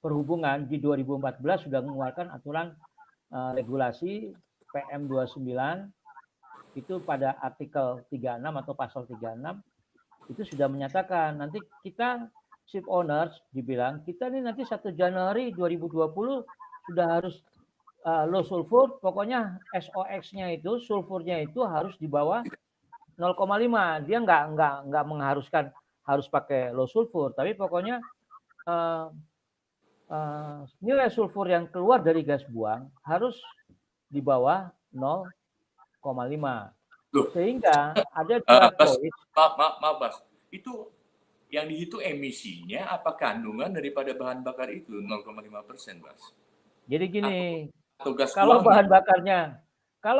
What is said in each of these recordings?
Perhubungan di 2014 sudah mengeluarkan aturan regulasi PM29 itu pada artikel 36 atau pasal 36 itu sudah menyatakan nanti kita ship owners dibilang kita nih nanti 1 Januari 2020 sudah harus low sulfur, pokoknya SOX-nya itu sulfurnya itu harus di bawah 0,5. Dia nggak mengharuskan harus pakai low sulfur, tapi pokoknya nilai sulfur yang keluar dari gas buang harus di bawah 0,5. Sehingga ada dua choice. Maaf, Bas. Itu yang dihitung emisinya apa kandungan daripada bahan bakar itu 0,5%, Bas? Jadi gini, kalau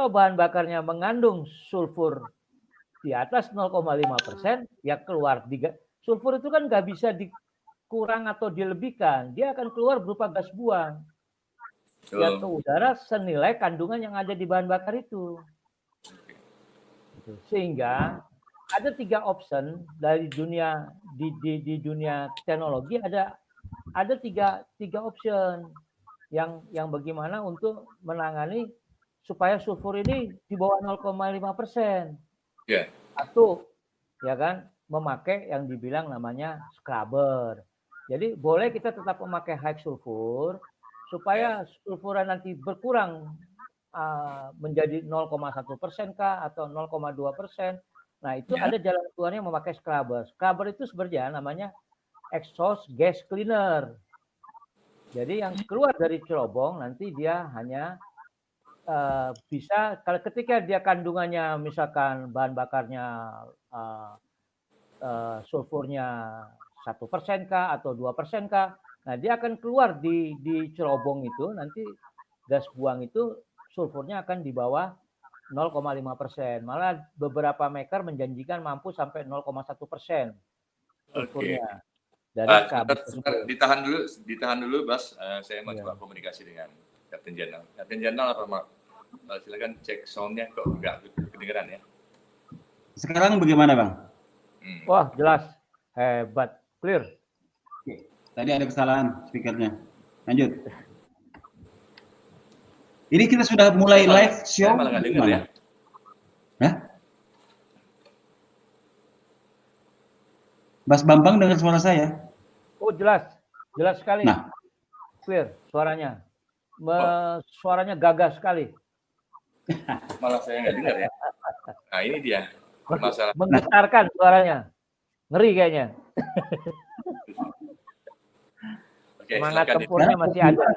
bahan bakarnya mengandung sulfur di atas 0,5%, ya keluar. Sulfur itu kan nggak bisa dikurang atau dilebihkan, dia akan keluar berupa gas buang. Ya ke udara senilai kandungan yang ada di bahan bakar itu. Sehingga ada 3 option dari dunia di dunia teknologi, ada 3 option yang bagaimana untuk menangani supaya sulfur ini di bawah 0,5%. Yeah. Satu, ya kan, memakai yang dibilang namanya scrubber. Jadi boleh kita tetap memakai high sulfur supaya sulfuran nanti berkurang menjadi 0,1% kah atau 0,2%. Nah itu ada jalan keluarnya memakai scrubber. Scrubber itu sebenarnya namanya exhaust gas cleaner. Jadi yang keluar dari cerobong nanti dia hanya bisa kalau ketika dia kandungannya misalkan bahan bakarnya sulfurnya 1% kah atau 2% kah, nah dia akan keluar di cerobong itu nanti gas buang itu sulfurnya akan di bawah 0,5%. Malah beberapa maker menjanjikan mampu sampai 0,1% sulfurnya. Ditahan dulu, Bas. Saya mau coba komunikasi dengan Kapten Jenderal. Kapten Jenderal apa, Mak? Silakan cek soundnya kok nggak kedengeran ya. Sekarang bagaimana, Bang? Wah, jelas. Hebat. Clear. Oke. Tadi ada kesalahan speakernya. Lanjut. Ini kita sudah mulai live show. Saya malah nggak dengar ya. Hah? Bas Bambang dengar suara saya? Oh, jelas. Jelas sekali. Nah. Clear suaranya. Suaranya gagah sekali. Malah saya nggak dengar ya. Nah, ini dia masalah. Menggetarkan suaranya. Ngeri kayaknya. Oke, semangat tempurnya masih ada.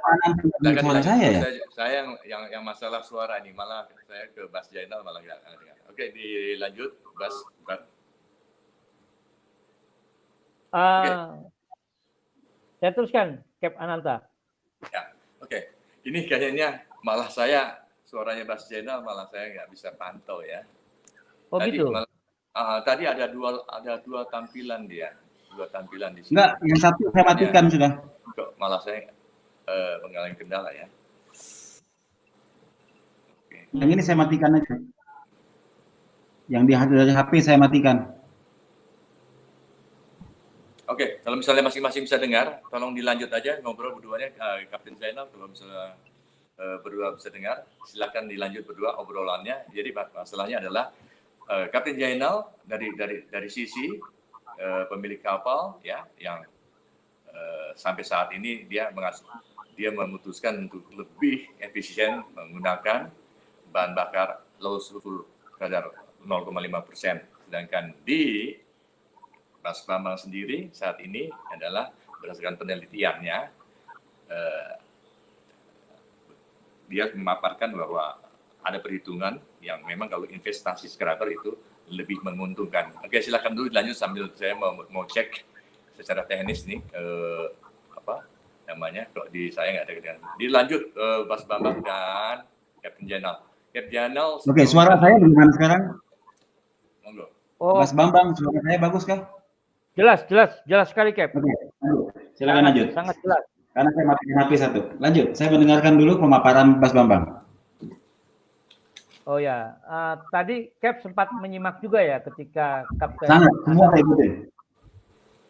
Suara saya ya? Saya yang masalah suara nih, malah saya ke Bas Jainal malah nggak dengar. Oke, dilanjut Bas. Saya teruskan, Cap Ananta. Ya, oke. Ini kayaknya malah saya suaranya Bas Jainal malah saya nggak bisa pantau ya. Oh tadi, gitu. Tadi ada dua tampilan dia. Dua tampilan di sini. Enggak, yang satu saya matikan sudah. Kok malah saya mengalami kendala ya. Oke. Yang ini saya matikan aja. Yang dari HP saya matikan. Oke, kalau misalnya masing-masing bisa dengar, tolong dilanjut aja ngobrol berduanya, Kapten Zainal. Kalau misalnya berdua bisa dengar, silakan dilanjut berdua obrolannya. Jadi masalahnya adalah Kapten Zainal dari sisi pemilik kapal ya, yang sampai saat ini dia memutuskan untuk lebih efisien menggunakan bahan bakar low sulfur kadar 0,5%. Sedangkan di Mas Bambang sendiri saat ini adalah berdasarkan penelitiannya, dia memaparkan bahwa ada perhitungan yang memang kalau investasi scrubber itu lebih menguntungkan. Oke, silakan dulu dilanjut sambil saya mau cek secara teknis nih apa namanya kok di saya nggak ada kedengaran. Dilanjut Mas Bambang dan Kapten Jainal. Kapten Jainal. Oke, suara saya bagaimana sekarang? Monggo. Mas Bambang, suara saya bagus kah? Jelas sekali, Cap. Oke, silakan lanjut. Sangat jelas. Karena saya matikan HP satu. Lanjut, saya mendengarkan dulu pemaparan Mas Bambang. Oh ya, tadi Cap sempat menyimak juga ya ketika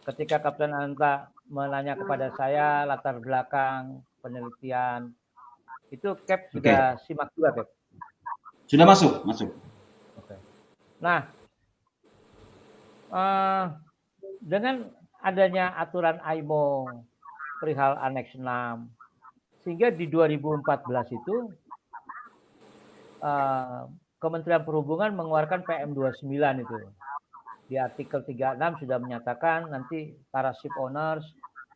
ketika Kapten Ananta menanya kepada saya latar belakang penelitian, itu Cap sudah simak juga, Cap? Sudah masuk. Oke. Nah, dengan adanya aturan IMO perihal Aneks 6, sehingga di 2014 itu Kementerian Perhubungan mengeluarkan PM29 itu. Di artikel 36 sudah menyatakan nanti para ship owners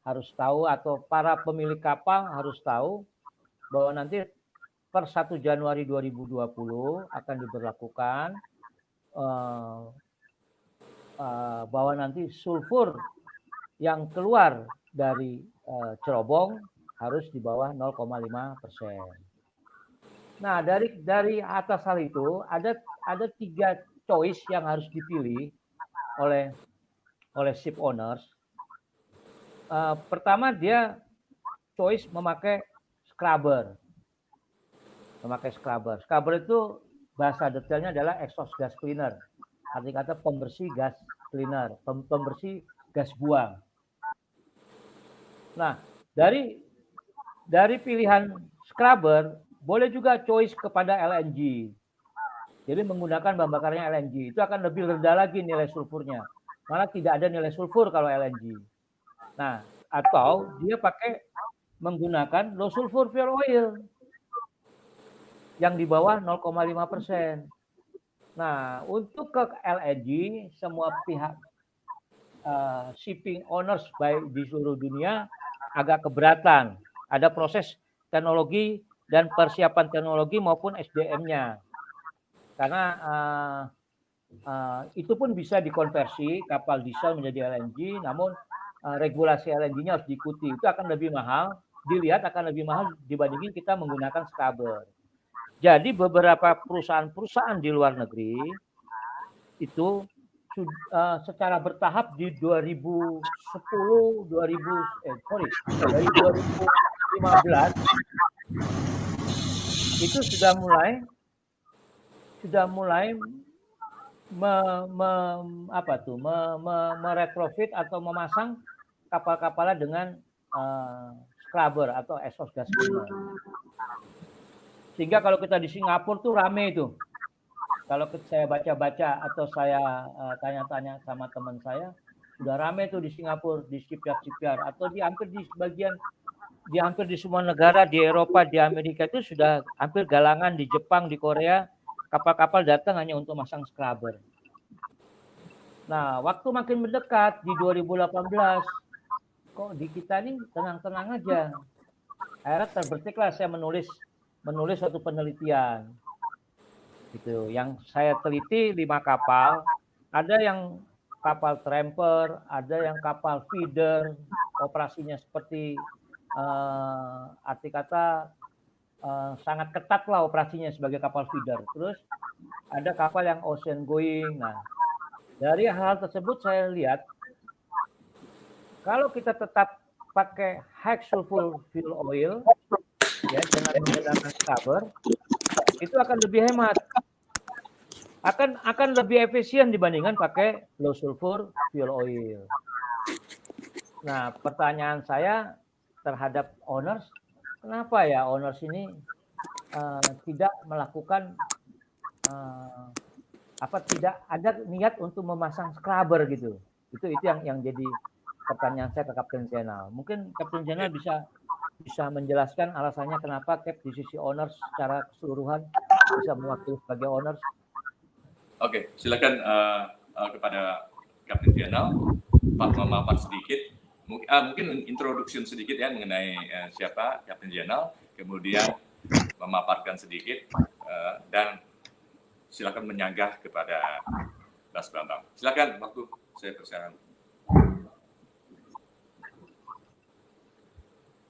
harus tahu atau para pemilik kapal harus tahu bahwa nanti per 1 Januari 2020 akan diberlakukan bahwa nanti sulfur yang keluar dari cerobong harus di bawah 0,5%. Nah, dari atas hal itu ada 3 choice yang harus dipilih oleh ship owners. Pertama, dia choice memakai scrubber. Scrubber itu bahasa detailnya adalah exhaust gas cleaner. Arti kata pembersih gas cleaner, pembersih gas buang. Nah, dari pilihan scrubber boleh juga choice kepada LNG. Jadi menggunakan bahan bakarnya LNG itu akan lebih rendah lagi nilai sulfurnya. Malah tidak ada nilai sulfur kalau LNG. Nah, atau dia pakai menggunakan low sulfur fuel oil yang di bawah 0,5%. Nah, untuk ke LNG semua pihak shipping owners baik di seluruh dunia agak keberatan. Ada proses teknologi dan persiapan teknologi maupun SDM-nya. Karena itu pun bisa dikonversi kapal diesel menjadi LNG, namun regulasi LNG-nya harus diikuti. Itu akan lebih mahal, dilihat akan lebih mahal dibandingin kita menggunakan scrubber. Jadi beberapa perusahaan-perusahaan di luar negeri itu secara bertahap di 2015 itu sudah mulai meretrofit atau memasang kapal-kapalnya dengan scrubber atau exhaust gas cleaner. Sehingga kalau kita di Singapura tuh rame itu. Kalau saya baca-baca atau saya tanya-tanya sama teman saya, sudah rame tuh di Singapura, di shipyard atau hampir di semua negara di Eropa, di Amerika itu sudah hampir galangan, di Jepang, di Korea, kapal-kapal datang hanya untuk masang scrubber. Nah, waktu makin mendekat di 2018, kok di kita ini tenang-tenang aja. Akhirnya terbetiklah saya menulis suatu penelitian. Gitu. Yang saya teliti 5 kapal, ada yang kapal tramper, ada yang kapal feeder, operasinya seperti arti kata sangat ketat lah operasinya sebagai kapal feeder. Terus ada kapal yang ocean going. Nah, dari hal tersebut saya lihat kalau kita tetap pakai high sulfur fuel oil ya dengan menggunakan scrubber itu akan lebih hemat. Akan lebih efisien dibandingkan pakai low sulfur fuel oil. Nah, pertanyaan saya terhadap owners, kenapa ya owners ini tidak melakukan tidak ada niat untuk memasang scrubber gitu. Itu yang jadi pertanyaan saya ke Kapten Zainal. Mungkin Kapten Zainal bisa menjelaskan alasannya kenapa Cap di sisi owners secara keseluruhan bisa mewakili sebagai owners. Oke, silakan kepada Kapten Zainal, Pak memaparkan sedikit, mungkin introduction sedikit ya mengenai siapa Kapten Zainal, kemudian memaparkan sedikit dan silakan menyanggah kepada Mas Bambang. Silakan, waktu saya persilakan.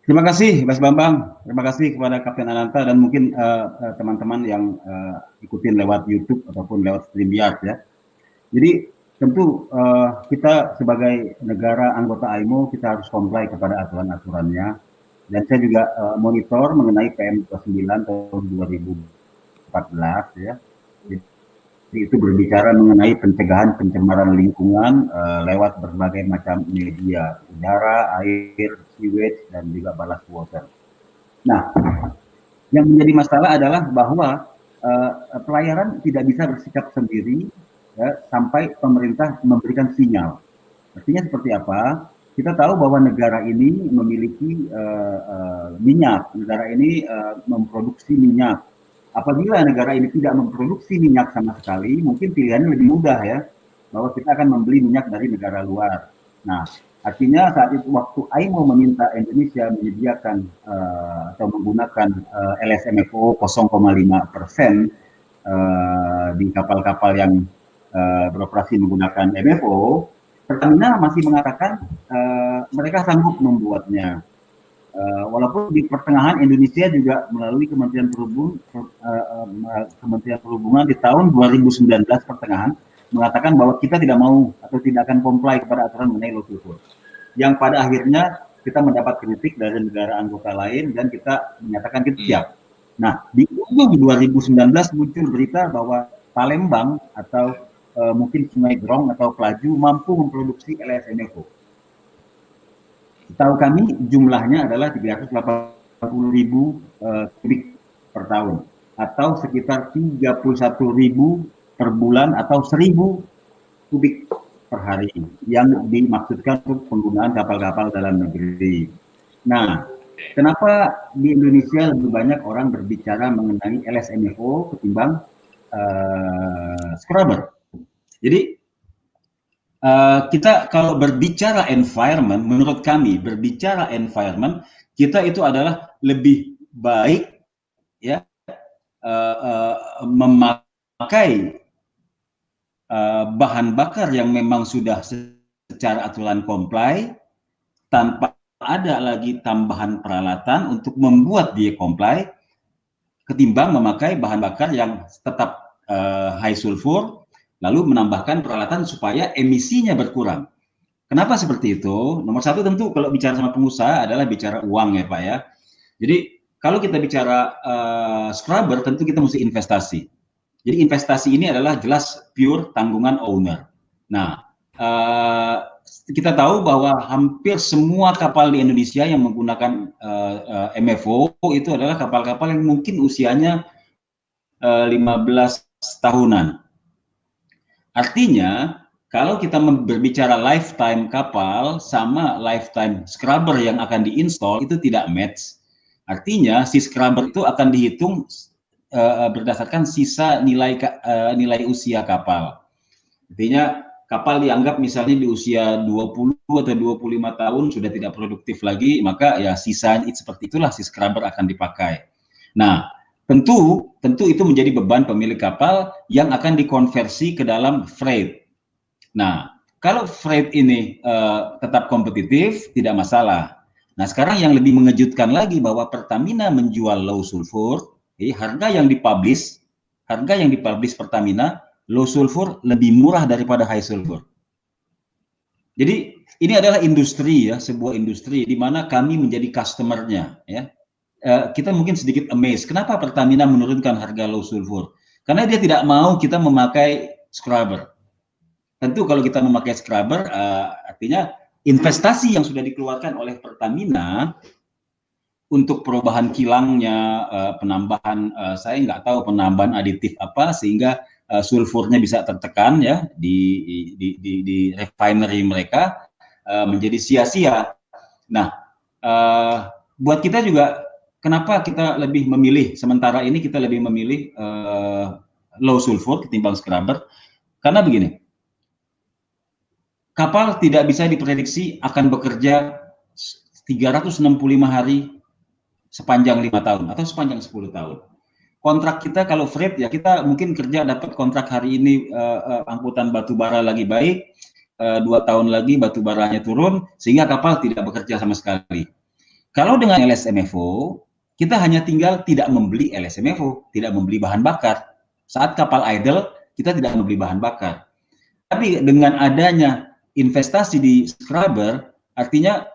Terima kasih Mas Bambang, terima kasih kepada Kapten Ananta dan mungkin teman-teman yang ikutin lewat YouTube ataupun lewat StreamYard ya. Jadi tentu kita sebagai negara anggota IMO kita harus comply kepada aturan-aturannya. Dan saya juga monitor mengenai PM29 tahun 2014 ya. itu berbicara mengenai pencegahan pencemaran lingkungan lewat berbagai macam media, udara, air, sewage, dan juga ballast water. Nah, yang menjadi masalah adalah bahwa pelayaran tidak bisa bersikap sendiri ya, sampai pemerintah memberikan sinyal. Artinya seperti apa? Kita tahu bahwa negara ini memiliki minyak, negara ini memproduksi minyak. Apabila negara ini tidak memproduksi minyak sama sekali, mungkin pilihannya lebih mudah ya, bahwa kita akan membeli minyak dari negara luar. Nah, artinya saat itu waktu IMO meminta Indonesia menyediakan atau menggunakan LSMFO 0,5% di kapal-kapal yang beroperasi menggunakan MFO, Pertamina masih mengatakan mereka sanggup membuatnya. Walaupun di pertengahan Indonesia juga melalui Kementerian Perhubungan di tahun 2019 pertengahan mengatakan bahwa kita tidak mau atau tidak akan comply kepada aturan mengenai low sulfur. Yang pada akhirnya kita mendapat kritik dari negara anggota lain dan kita menyatakan kita siap. Nah, di ujung 2019 muncul berita bahwa Palembang atau mungkin Sungai Grong atau Pelaju mampu memproduksi LSMFO. Tahu kami jumlahnya adalah 380.000 kubik per tahun atau sekitar 31.000 per bulan atau 1.000 kubik per hari yang dimaksudkan untuk penggunaan kapal-kapal dalam negeri. Nah, kenapa di Indonesia lebih banyak orang berbicara mengenai LSMFO ketimbang scrubber? Jadi kita kalau berbicara environment, menurut kami berbicara environment, kita itu adalah lebih baik ya memakai bahan bakar yang memang sudah secara aturan comply tanpa ada lagi tambahan peralatan untuk membuat dia comply ketimbang memakai bahan bakar yang tetap high sulfur lalu menambahkan peralatan supaya emisinya berkurang. Kenapa seperti itu? Nomor satu tentu kalau bicara sama pengusaha adalah bicara uang ya Pak ya. Jadi kalau kita bicara scrubber tentu kita mesti investasi. Jadi investasi ini adalah jelas pure tanggungan owner. Nah, kita tahu bahwa hampir semua kapal di Indonesia yang menggunakan MFO itu adalah kapal-kapal yang mungkin usianya 15 tahunan. Artinya, kalau kita berbicara lifetime kapal sama lifetime scrubber yang akan diinstal itu tidak match. Artinya, si scrubber itu akan dihitung berdasarkan sisa nilai usia kapal. Artinya, kapal dianggap misalnya di usia 20 atau 25 tahun sudah tidak produktif lagi, maka ya sisanya seperti itulah si scrubber akan dipakai. Nah, tentu itu menjadi beban pemilik kapal yang akan dikonversi ke dalam freight. Nah, kalau freight ini tetap kompetitif, tidak masalah. Nah, sekarang yang lebih mengejutkan lagi bahwa Pertamina menjual low sulfur, harga yang dipublish Pertamina low sulfur lebih murah daripada high sulfur. Jadi ini adalah industri ya, sebuah industri di mana kami menjadi customer-nya ya. Kita mungkin sedikit amazed. Kenapa Pertamina menurunkan harga low sulfur? Karena dia tidak mau kita memakai scrubber. Tentu kalau kita memakai scrubber, artinya investasi yang sudah dikeluarkan oleh Pertamina untuk perubahan kilangnya, penambahan, saya nggak tahu penambahan aditif apa sehingga sulfurnya bisa tertekan ya di refinery mereka menjadi sia-sia. Nah, buat kita juga kenapa kita lebih memilih sementara ini kita lebih memilih low sulfur ketimbang scrubber? Karena begini, kapal tidak bisa diprediksi akan bekerja 365 hari sepanjang 5 tahun atau sepanjang 10 tahun. Kontrak kita kalau freight ya kita mungkin kerja dapat kontrak hari ini angkutan batu bara lagi baik, 2 tahun lagi batu baranya turun sehingga kapal tidak bekerja sama sekali. Kalau dengan LSMFO kita hanya tinggal tidak membeli LSMFO, tidak membeli bahan bakar. Saat kapal idle, kita tidak membeli bahan bakar. Tapi dengan adanya investasi di scrubber, artinya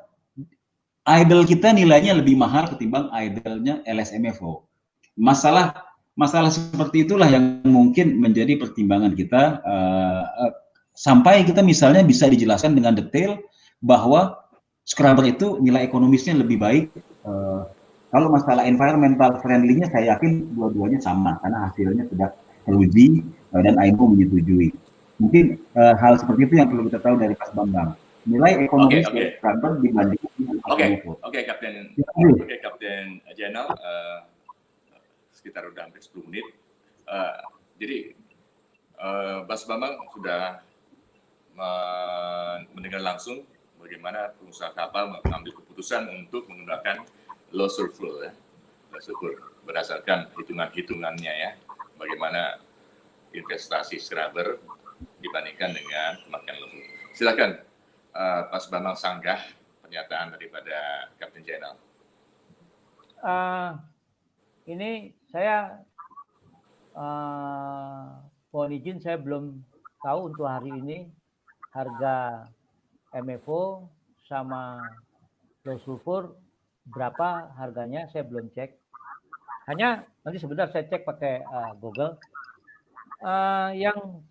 idle kita nilainya lebih mahal ketimbang idle-nya LSMFO. Masalah masalah seperti itulah yang mungkin menjadi pertimbangan kita sampai kita misalnya bisa dijelaskan dengan detail bahwa scrubber itu nilai ekonomisnya lebih baik. Kalau masalah environmental friendly-nya saya yakin dua-duanya sama karena hasilnya sudah teruji dan IMO menyetujui. Mungkin hal seperti itu yang perlu kita tahu dari Mas Bambang. Nilai ekonomis dari scrubber dibandingkan dengan Oke, Kapten Jenal, sekitar udah hampir 10 menit. Jadi Mas Bambang sudah mendengar langsung bagaimana pengusaha kapal mengambil keputusan untuk menggunakan low sulfur, low sulfur berdasarkan hitungannya ya, bagaimana investasi scrubber dibandingkan dengan pemakaian low sulfur. Silakan Mas Bambang sanggah pernyataan daripada Kapten Jenal. Ini saya mohon izin, saya belum tahu untuk hari ini harga MFO sama low sulfur berapa harganya, saya belum cek. Hanya nanti sebentar saya cek pakai Google. Yang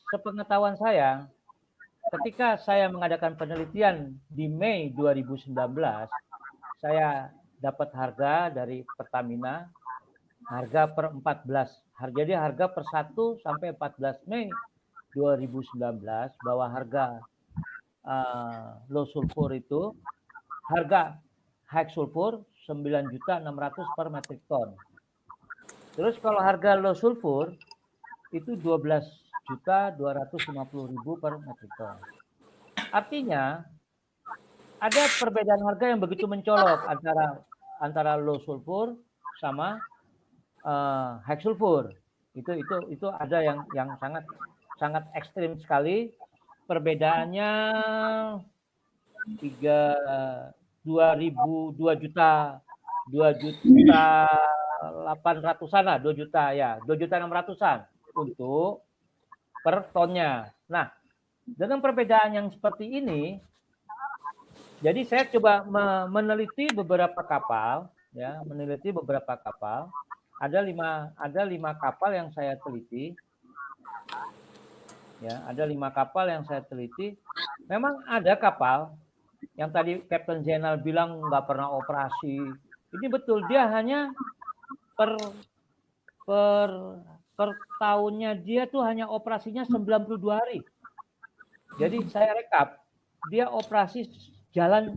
sepengetahuan saya, ketika saya mengadakan penelitian di Mei 2019, saya dapat harga dari Pertamina, harga per 14. Jadi harga per 1 sampai 14 Mei 2019, bahwa harga low sulfur itu, harga high sulfur 9.600.000 per metrik ton. Terus kalau harga low sulfur itu 12.250.000 per metrik ton. Artinya ada perbedaan harga yang begitu mencolok antara low sulfur sama high sulfur. Itu ada yang sangat ekstrim sekali. Perbedaannya 2.800-an lah, 2.600-an untuk per tonnya. Nah, dengan perbedaan yang seperti ini, jadi saya coba meneliti beberapa kapal, ya, Ada lima kapal yang saya teliti. Ya, ada 5 kapal yang saya teliti. Memang ada kapal yang tadi Kapten Jenal bilang nggak pernah operasi. Ini betul, dia hanya per tahunnya dia tuh hanya operasinya 92 hari. Jadi saya rekap, dia operasi jalan,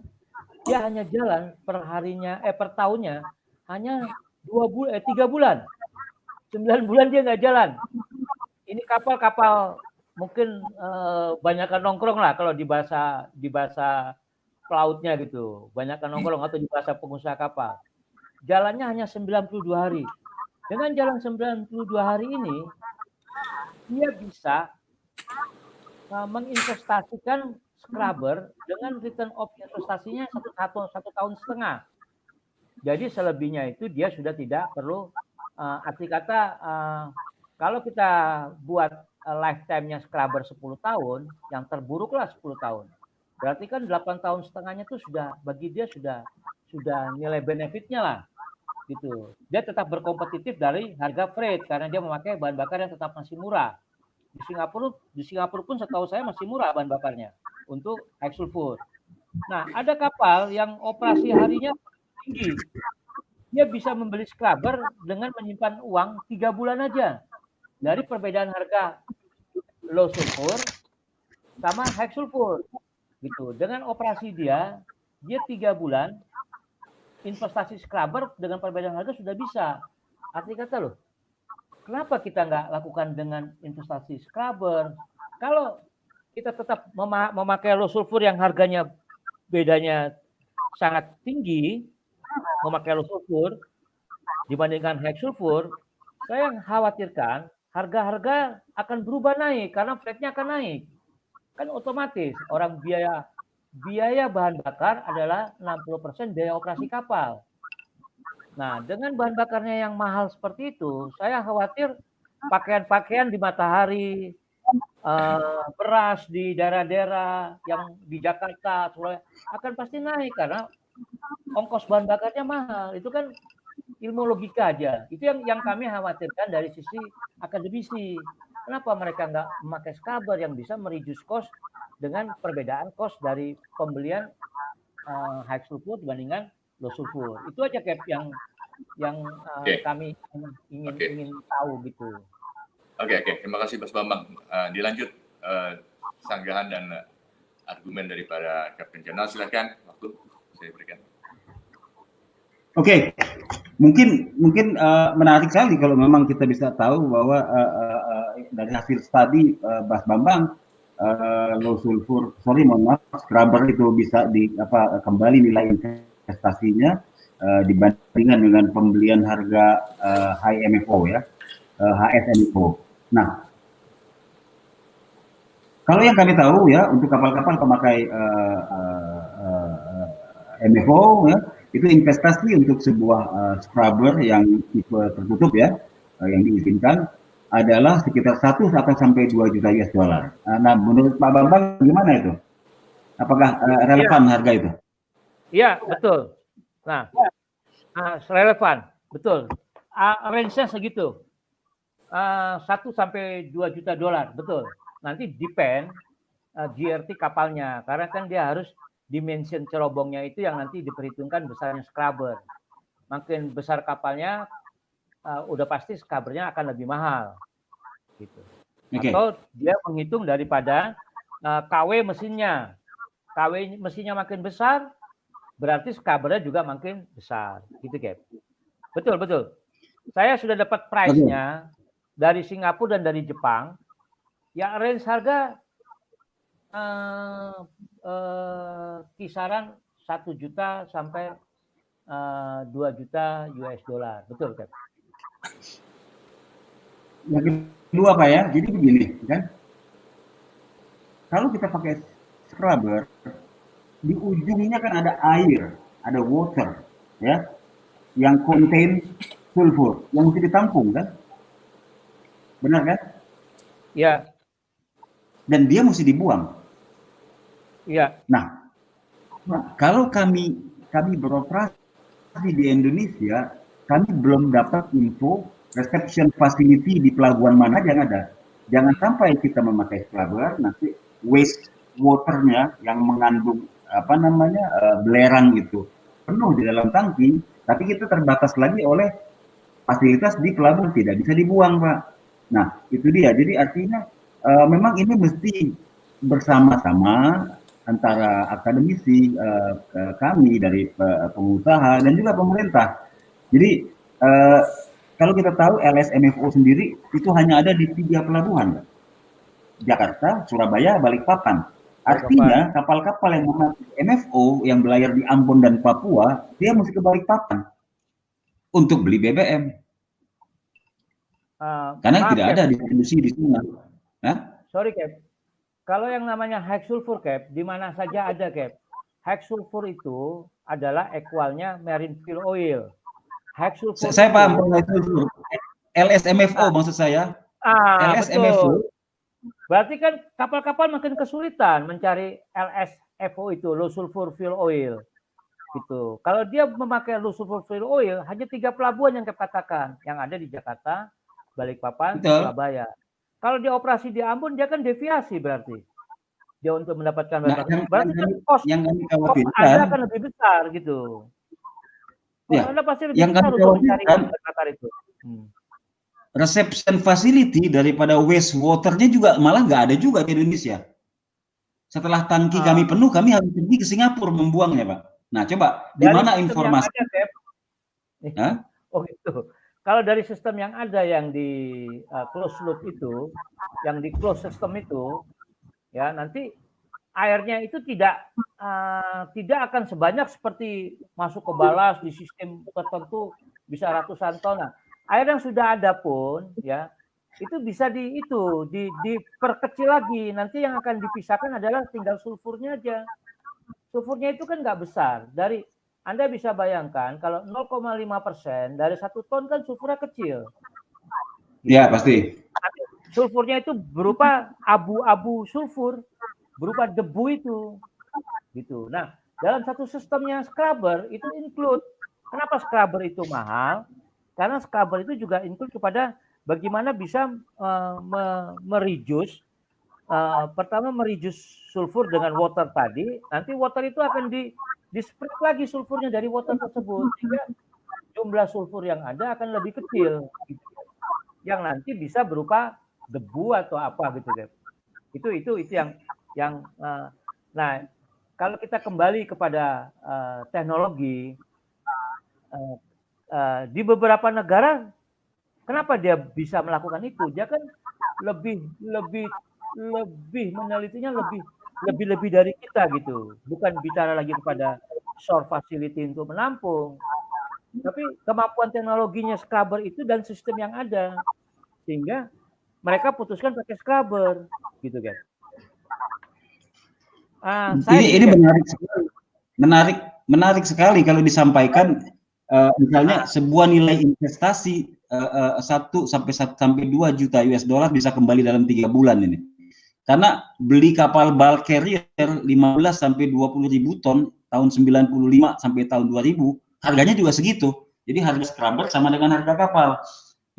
dia hanya jalan per harinya, per tahunnya hanya 3 bulan. 9 bulan dia nggak jalan. Ini kapal mungkin banyakkan nongkrong lah kalau di bahasa pelautnya gitu. Banyakkan nongkrong atau di bahasa pengusaha kapal. Jalannya hanya 92 hari. Dengan jalan 92 hari ini, dia bisa menginvestasikan scrubber dengan return of investasinya 1,5 tahun. Jadi selebihnya itu dia sudah tidak perlu, arti kata kalau kita buat lifetime-nya scrubber 10 tahun, yang terburuklah 10 tahun. Berarti kan 8,5 tahun itu sudah, bagi dia sudah nilai benefitnya lah. Gitu. Dia tetap berkompetitif dari harga freight karena dia memakai bahan bakar yang tetap masih murah. Di Singapura pun setahu saya masih murah bahan bakarnya untuk high sulfur. Nah, ada kapal yang operasi harinya tinggi. Dia bisa membeli scrubber dengan menyimpan uang 3 bulan aja. Dari perbedaan harga low sulfur sama high sulfur gitu. Dengan operasi dia 3 bulan investasi scrubber dengan perbedaan harga sudah bisa. Arti kata loh, kenapa kita nggak lakukan dengan investasi scrubber? Kalau kita tetap memakai low sulfur yang harganya bedanya sangat tinggi, memakai low sulfur dibandingkan high sulfur, saya khawatirkan harga-harga akan berubah naik karena freight-nya akan naik. Kan otomatis orang biaya bahan bakar adalah 60% biaya operasi kapal. Nah, dengan bahan bakarnya yang mahal seperti itu, saya khawatir pakaian-pakaian di matahari, beras di daerah-daerah yang di Jakarta akan pasti naik karena ongkos bahan bakarnya mahal. Itu kan ilmu logika aja. Itu yang kami khawatirkan dari sisi akademisi. Kenapa mereka nggak memakai scrubber yang bisa mereduce cost dengan perbedaan cost dari pembelian high sulfur dibandingkan low sulfur. Itu aja Cap yang kami ingin tahu gitu. Oke. Terima kasih Mas Bambang. Dilanjut sanggahan dan argumen daripada Kapten Channel. Silakan, waktu saya berikan. Oke, mungkin menarik sekali kalau memang kita bisa tahu bahwa dari hasil studi Mas Bambang, low sulfur, scrubber itu bisa kembali nilai investasinya dibandingkan dengan pembelian harga high MFO ya, HSMFO. Nah, kalau yang kami tahu ya, untuk kapal-kapal pemakai MFO ya, itu investasi untuk sebuah scrubber yang tipe tertutup ya, yang diizinkan adalah sekitar 1 sampai 2 juta US dollar. Nah, menurut Pak Bambang gimana itu? Apakah relevan harga itu? Iya, betul. Nah, relevan, betul. Range-nya segitu. 1 sampai 2 juta dolar, betul. Nanti depend GRT kapalnya, karena kan dia harus dimension cerobongnya itu yang nanti diperhitungkan besarnya scrubber. Makin besar kapalnya, udah pasti scrubbernya akan lebih mahal. Gitu. Okay. Atau dia menghitung daripada KW mesinnya. KW mesinnya makin besar, berarti scrubbernya juga makin besar. Gitu, Cap. Betul. Saya sudah dapat price-nya dari Singapura dan dari Jepang. Ya range harga kisaran 1 juta sampai 2 juta US dollar. Betul, Cap? Yang kedua Pak ya, jadi begini kan, kalau kita pakai scrubber, di ujungnya kan ada air, ada water ya, yang contain sulfur, yang mesti ditampung kan, benar kan? Iya. Dan dia mesti dibuang. Iya. Nah, kalau kami beroperasi di Indonesia, kami belum dapat info reception facility di pelabuhan mana yang ada. Jangan sampai kita memakai scrubber, nanti waste waternya yang mengandung belerang itu penuh di dalam tangki, tapi kita terbatas lagi oleh fasilitas di pelabuhan, tidak bisa dibuang, Pak. Nah, itu dia. Jadi artinya memang ini mesti bersama-sama antara akademisi, kami dari pengusaha dan juga pemerintah. Jadi kalau kita tahu LSMFO sendiri itu hanya ada di 3 pelabuhan, Jakarta, Surabaya, Balikpapan. Artinya kapal-kapal yang memakai MFO yang berlayar di Ambon dan Papua, dia mesti ke Balikpapan untuk beli BBM. Karena tidak ada distribusi di sana. Sorry, Cap. Kalau yang namanya high sulfur, Cap, di mana saja ada, Cap. High sulfur itu adalah equalnya marine fuel oil. High sulfur saya paham itu LSMFO maksud saya. LSMFO. Betul. Berarti kan kapal-kapal makin kesulitan mencari LSFO itu, low sulfur fuel oil. Gitu. Kalau dia memakai low sulfur fuel oil, hanya 3 pelabuhan yang katakan, yang ada di Jakarta, Balikpapan, Surabaya. Kalau dia operasi di Ambon, dia kan deviasi berarti. Dia untuk mendapatkan berarti kan cost Anda akan lebih besar gitu. Ya, Anda pasti lebih besar untuk mencari bakar itu. Reception facility daripada waste waternya juga malah nggak ada juga di Indonesia. Setelah tangki kami penuh, kami harus pergi ke Singapura membuangnya, Pak. Nah, coba di mana informasi? Oh itu. Kalau dari sistem yang ada yang di close loop itu, yang di close system itu, ya nanti airnya itu tidak akan sebanyak seperti masuk ke balas di sistem tertentu bisa ratusan ton. Nah, air yang sudah ada pun ya itu bisa diperkecil lagi. Nanti yang akan dipisahkan adalah tinggal sulfurnya aja. Sulfurnya itu kan nggak besar. Dari Anda bisa bayangkan kalau 0,5% dari 1 ton kan sulfurnya kecil. Iya, pasti. Sulfurnya itu berupa abu-abu sulfur, berupa debu itu. Gitu. Nah, dalam satu sistemnya scrubber itu include Kenapa scrubber itu mahal? Karena scrubber itu juga include kepada bagaimana bisa mereduce, pertama mereduce sulfur dengan water tadi, nanti water itu akan di-split lagi sulfurnya dari water tersebut, sehingga jumlah sulfur yang ada akan lebih kecil, gitu. Yang nanti bisa berupa debu atau apa gitu, Cap. Itu yang nah, kalau kita kembali kepada teknologi, di beberapa negara, kenapa dia bisa melakukan itu? Dia kan lebih menelitinya lebih dari kita gitu. Bukan bicara lagi kepada shore facility untuk menampung, tapi kemampuan teknologinya scrubber itu dan sistem yang ada, sehingga mereka putuskan pakai scrubber, gitu kan. Ini menarik sekali kalau disampaikan. Misalnya sebuah nilai investasi 1 sampai 2 juta US dollar bisa kembali dalam 3 bulan ini. Karena beli kapal bulk carrier 15 sampai 20 ribu ton tahun 95 sampai tahun 2000, harganya juga segitu. Jadi harga scrubber sama dengan harga kapal.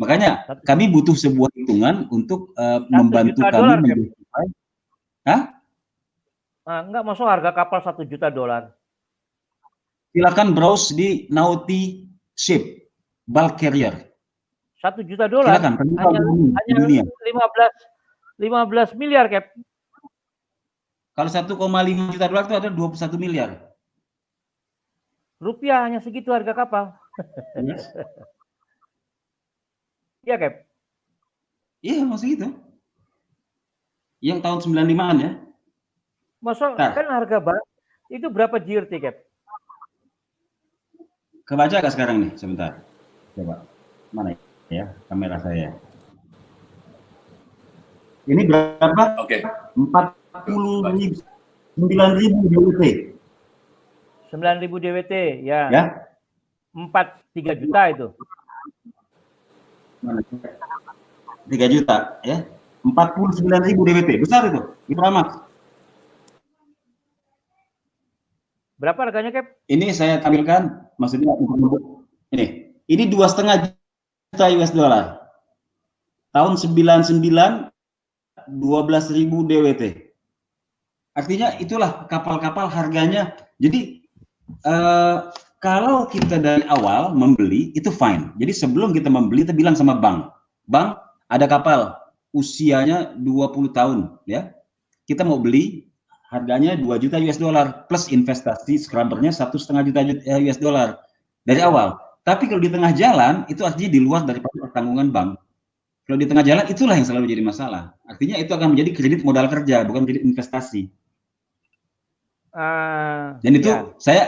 Makanya kami butuh sebuah hitungan untuk membantu kami menjustifikasi. Enggak, masuk harga kapal $1 juta. Silakan browse di Naughty Ship bulk carrier. $1 juta. Silakan. Hanya dunia. 15 miliar, Cap. Kalau 1,5 juta dolar itu ada 21 miliar. Rupiah hanya segitu harga kapal. Iya, Cap. Iya, masih gitu. Yang tahun 95-an ya. Masuk kan harga itu berapa GRT, Cap? Kebaca gak sekarang nih? Sebentar. Coba. Mana ya kamera saya? Ini berapa? Oke. 49.000 DWT. 9.000 DWT, ya. 3 juta itu. 3 juta, ya. 49.000 DWT. Besar itu. Ibrahim. Berapa harganya, Cap? Ini saya tampilkan, maksudnya untuk ini 2,5 juta US dollar. Tahun 99 12.000 DWT. Artinya itulah kapal-kapal harganya. Jadi kalau kita dari awal membeli itu fine. Jadi sebelum kita membeli kita bilang sama bank, "Bang, ada kapal usianya 20 tahun ya. Kita mau beli, harganya 2 juta US dollar plus investasi scrubbernya 1,5 juta US dollar dari awal." Tapi kalau di tengah jalan itu artinya di luar daripada pertanggungan bank. Kalau di tengah jalan itulah yang selalu jadi masalah. Artinya itu akan menjadi kredit modal kerja, bukan kredit investasi. Dan itu ya. Saya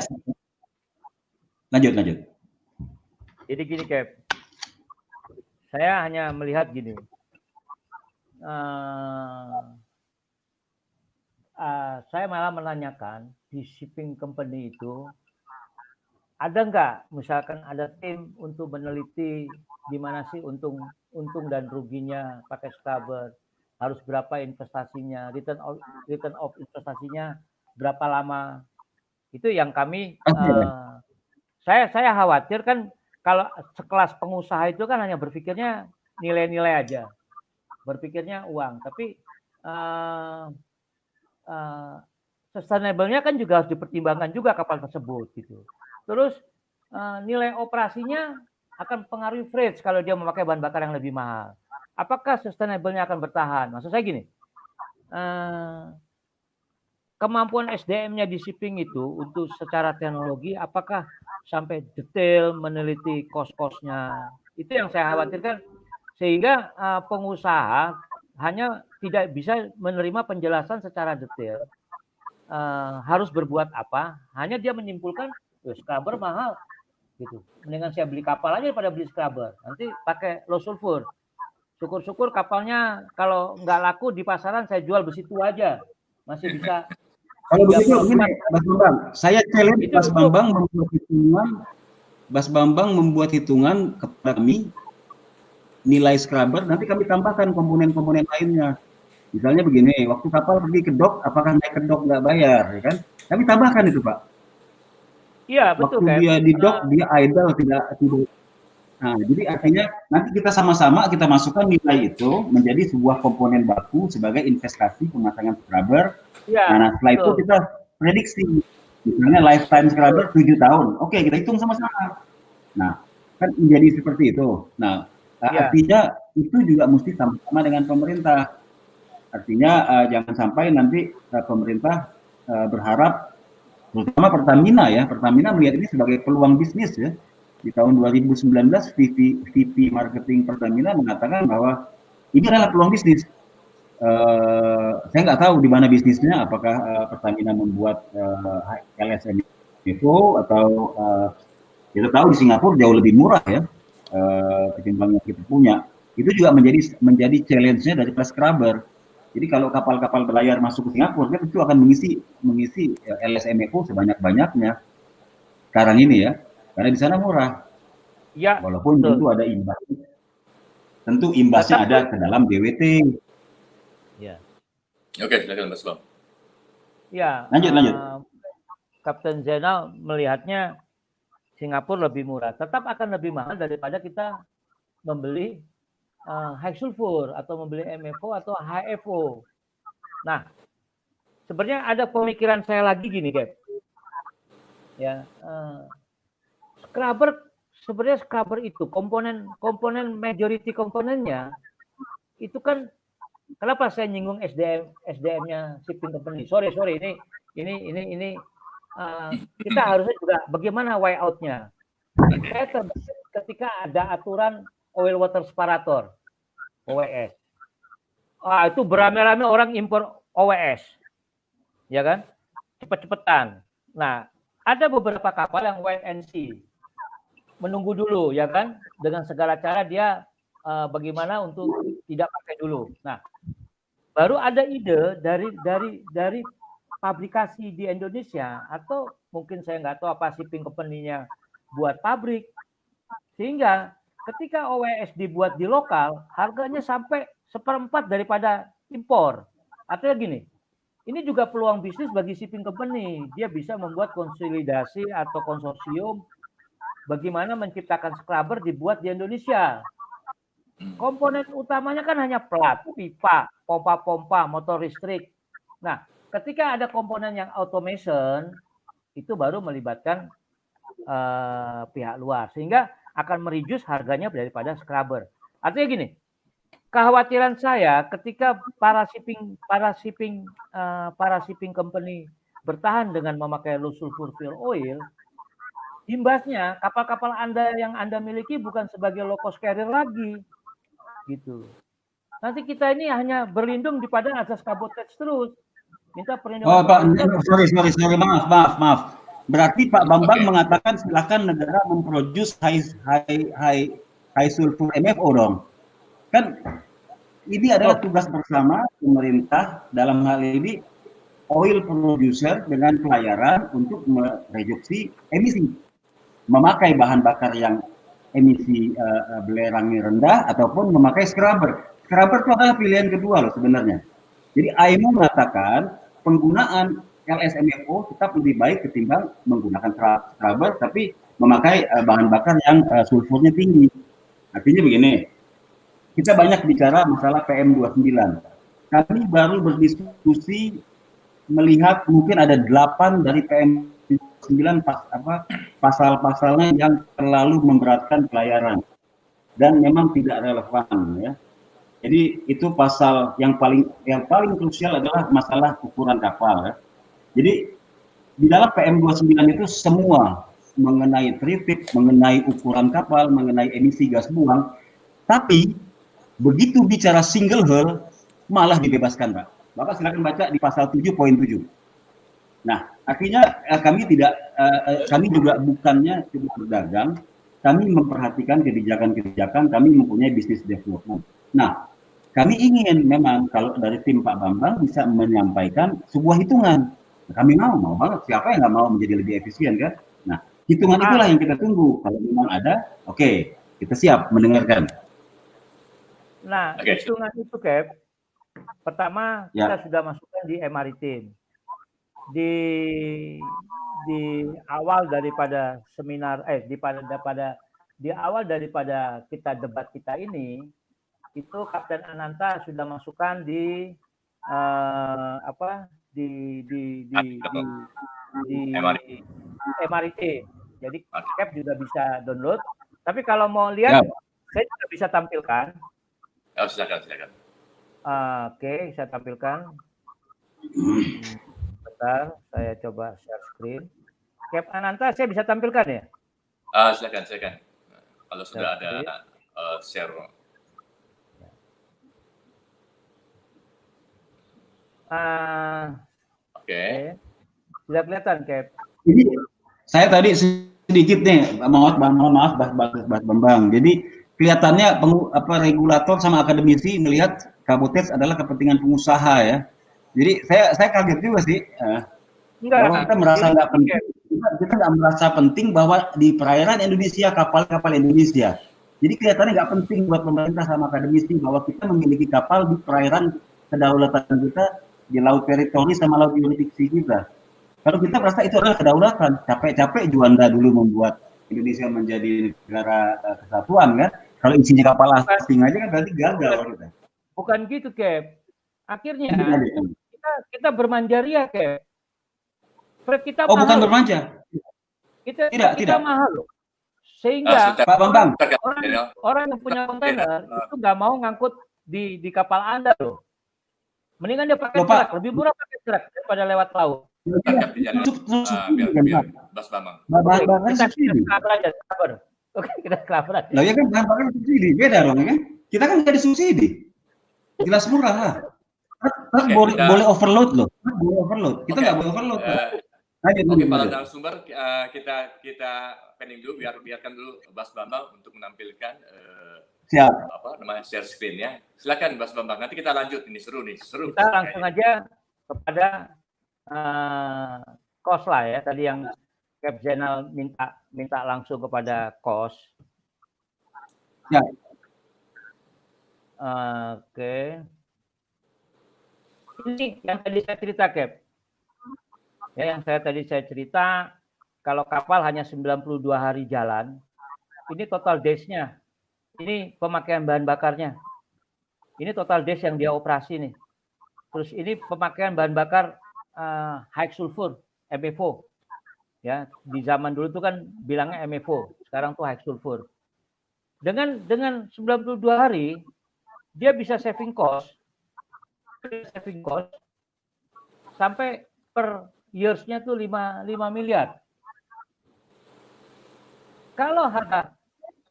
lanjut. Jadi gini, Cap. Saya hanya melihat gini. Saya malah menanyakan di shipping company itu ada nggak misalkan ada tim untuk meneliti di mana sih untung dan ruginya pakai scrubber, harus berapa investasinya, return of investasinya berapa lama. Itu yang kami saya khawatir kan kalau sekelas pengusaha itu kan hanya berpikirnya nilai-nilai aja, berpikirnya uang, tapi sustainable-nya kan juga harus dipertimbangkan juga kapal tersebut gitu. Terus nilai operasinya akan pengaruhi freight kalau dia memakai bahan bakar yang lebih mahal. Apakah sustainable-nya akan bertahan? Maksud saya gini, kemampuan SDM-nya di shipping itu untuk secara teknologi apakah sampai detail meneliti cost-cost-nya? Itu yang saya khawatirkan, sehingga pengusaha hanya tidak bisa menerima penjelasan secara detail harus berbuat apa, hanya dia menyimpulkan scrubber mahal gitu, mendingan saya beli kapal aja daripada beli scrubber, nanti pakai low sulfur, syukur-syukur kapalnya kalau nggak laku di pasaran saya jual besi tua aja, masih bisa. Kalau begitu gini, Mas Bambang, saya challenge Mas Bambang membuat hitungan, Mas Bambang membuat hitungan kepada kami nilai scrubber, nanti kami tambahkan komponen-komponen lainnya. Misalnya begini, waktu kapal pergi ke dok, apakah naik ke dok nggak bayar, ya kan? Kami tambahkan itu, Pak. Iya, betul, Waktu Cap. dia di dock, dia idle, tidak. Nah, jadi artinya nanti kita sama-sama kita masukkan nilai itu menjadi sebuah komponen baku sebagai investasi pemasangan scrubber. Iya, Nah, setelah itu betul. kita prediksi, misalnya lifetime scrubber 7 tahun. Oke, kita hitung sama-sama. Nah, kan menjadi seperti itu. Nah, Iya, artinya itu juga mesti sama-sama dengan pemerintah. Artinya jangan sampai nanti pemerintah berharap, terutama Pertamina ya, Pertamina melihat ini sebagai peluang bisnis ya. Di tahun 2019 VP Marketing Pertamina mengatakan bahwa ini adalah peluang bisnis. Saya nggak tahu di mana bisnisnya, apakah Pertamina membuat LSM Evo atau kita tahu di Singapura jauh lebih murah ya ketimbang yang kita punya. Itu juga menjadi challenge-nya dari scrubber. Jadi kalau kapal-kapal berlayar masuk ke Singapura, kan itu akan mengisi LSM Evo sebanyak-banyaknya sekarang ini ya, karena di sana murah. iya, Walaupun betul. tentu imbasnya Tetap, ada ke dalam DWT. ya. Oke, silakan Mas Bang. Ya, Lanjut. Kapten Zainal melihatnya Singapura lebih murah. Tetap akan lebih mahal daripada kita membeli high sulfur atau membeli MFO atau HFO. Nah, sebenarnya ada pemikiran saya lagi gini, Cap. Ya, scrubber sebenarnya scrubber itu komponen majority komponennya itu kan, kenapa saya nyinggung SDM-nya shipping company? Sorry ini kita harusnya juga bagaimana way out-nya. Saya terbesit ketika ada aturan oil water separator OWS. Itu beramai-ramai orang impor OWS, ya kan? Cepet-cepetan. Nah, ada beberapa kapal yang wait and see, menunggu dulu, ya kan? Dengan segala cara dia bagaimana untuk tidak pakai dulu. Nah, baru ada ide dari pabrikasi di Indonesia, atau mungkin saya nggak tahu apa shipping company-nya buat pabrik, sehingga ketika OWS dibuat di lokal harganya sampai 1/4 daripada impor. Artinya gini, ini juga peluang bisnis bagi shipping company. Dia bisa membuat konsolidasi atau konsorsium bagaimana menciptakan scrubber dibuat di Indonesia. Komponen utamanya kan hanya plat, pipa, pompa-pompa, motor listrik. Nah, ketika ada komponen yang automation, itu baru melibatkan pihak luar, sehingga akan mereduce harganya daripada scrubber. Artinya gini, kekhawatiran saya ketika para shipping company bertahan dengan memakai low sulfur fuel oil, imbasnya kapal-kapal Anda yang Anda miliki bukan sebagai low cost carrier lagi, gitu. Nanti kita ini hanya berlindung di pada asas kabotage terus, minta perlindungan Pak, pemerintah. sorry, maaf. Berarti Pak Bambang mengatakan silakan negara memproduce high sulfur MFO dong. Kan ini adalah tugas bersama pemerintah, dalam hal ini oil producer dengan pelayaran untuk mereduksi emisi, memakai bahan bakar yang emisi belerangnya rendah ataupun memakai scrubber. Scrubber itu adalah pilihan kedua loh sebenarnya. Jadi IMO mengatakan penggunaan LSMFO tetap lebih baik ketimbang menggunakan scrubber tapi memakai bahan bakar yang sulfurnya tinggi. Artinya begini, kita banyak bicara masalah PM29. Kami baru berdiskusi melihat mungkin ada 8 dari PM9 pasal-pasalnya yang terlalu memberatkan pelayaran dan memang tidak relevan ya. Jadi itu pasal yang paling krusial adalah masalah ukuran kapal ya. Jadi di dalam PM29 itu semua mengenai traffic, mengenai ukuran kapal, mengenai emisi gas buang, tapi begitu bicara single hull malah dibebaskan, Pak. Bapak silakan baca di pasal 7.7. Nah, artinya kami juga bukannya cuma berdagang, kami memperhatikan kebijakan-kebijakan, kami mempunyai bisnis development. Nah, kami ingin memang kalau dari tim Pak Bambang bisa menyampaikan sebuah hitungan. Kami mau banget, siapa yang nggak mau menjadi lebih efisien kan? Nah, hitungan itulah yang kita tunggu. Kalau memang ada, oke, kita siap mendengarkan. Nah, hitungan itu, Cap, pertama kita Ya. sudah masukkan di e-maritim. di awal daripada seminar di awal daripada kita debat kita ini, itu Kapten Ananta sudah masukkan di MRT. Jadi Cap juga bisa download. Tapi kalau mau lihat, saya juga bisa tampilkan. Oh, silakan. Oke, saya tampilkan. Bentar, saya coba share screen. Cap Ananta saya bisa tampilkan ya? Silakan. Kalau sudah ada share. Oke. Sudah kelihatan, Cap. Jadi saya tadi sedikit nih, mohon maaf Mas Bambang. Jadi kelihatannya regulator sama akademisi melihat Kabupaten adalah kepentingan pengusaha ya. Jadi saya kaget juga sih. Bahwa kita merasa nggak penting, kita nggak merasa penting bahwa di perairan Indonesia kapal-kapal Indonesia. Jadi kelihatannya nggak penting buat pemerintah sama akademisi bahwa kita memiliki kapal di perairan kedaulatan kita di laut teritori sama laut yurisdiksi kita. Kalau kita merasa itu adalah kedaulatan, capek-capek Juanda dulu membuat Indonesia menjadi negara kesatuan kan. Kalau isinya kapal asing aja kan berarti gagal kita. Bukan gitu, Cap. Akhirnya kita bermanjaria, Cap. Kita mahal. Bukan bermanja. Kita mahal loh. Sehingga Pak Bambang, orang yang punya kontainer itu nggak mau ngangkut di kapal Anda loh. Mendingan dia pakai truk, lebih murah pakai truk daripada lewat laut. Biar Mas Bambang. Sabar. Oke, kita sabar aja. Lah ya kan bahan bakar subsidi, beda dong ya kan? Kita kan nggak disubsidi. Jelas murah lah. Boleh overload loh. Boleh overload. Kita nggak boleh overload. Oke, para narasumber kita pending dulu, biarkan dulu Mas Bambang untuk menampilkan share screen ya. Silakan Mas Bambang. Nanti kita lanjut, ini seru. Kita langsung aja kepada cost lah ya. Tadi yang Cap Zainal minta langsung kepada cost. Ya. Oke. Ini yang tadi saya cerita, Cap. Ya, yang tadi saya cerita, kalau kapal hanya 92 hari jalan, ini total days-nya. Ini pemakaian bahan bakarnya. Ini total days yang dia operasi nih. Terus ini pemakaian bahan bakar high sulfur, MFO. Ya, di zaman dulu tuh kan bilangnya MFO, sekarang tuh high sulfur. Dengan 92 hari, dia bisa saving cost sampai per years-nya tuh 5 miliar. Kalau harga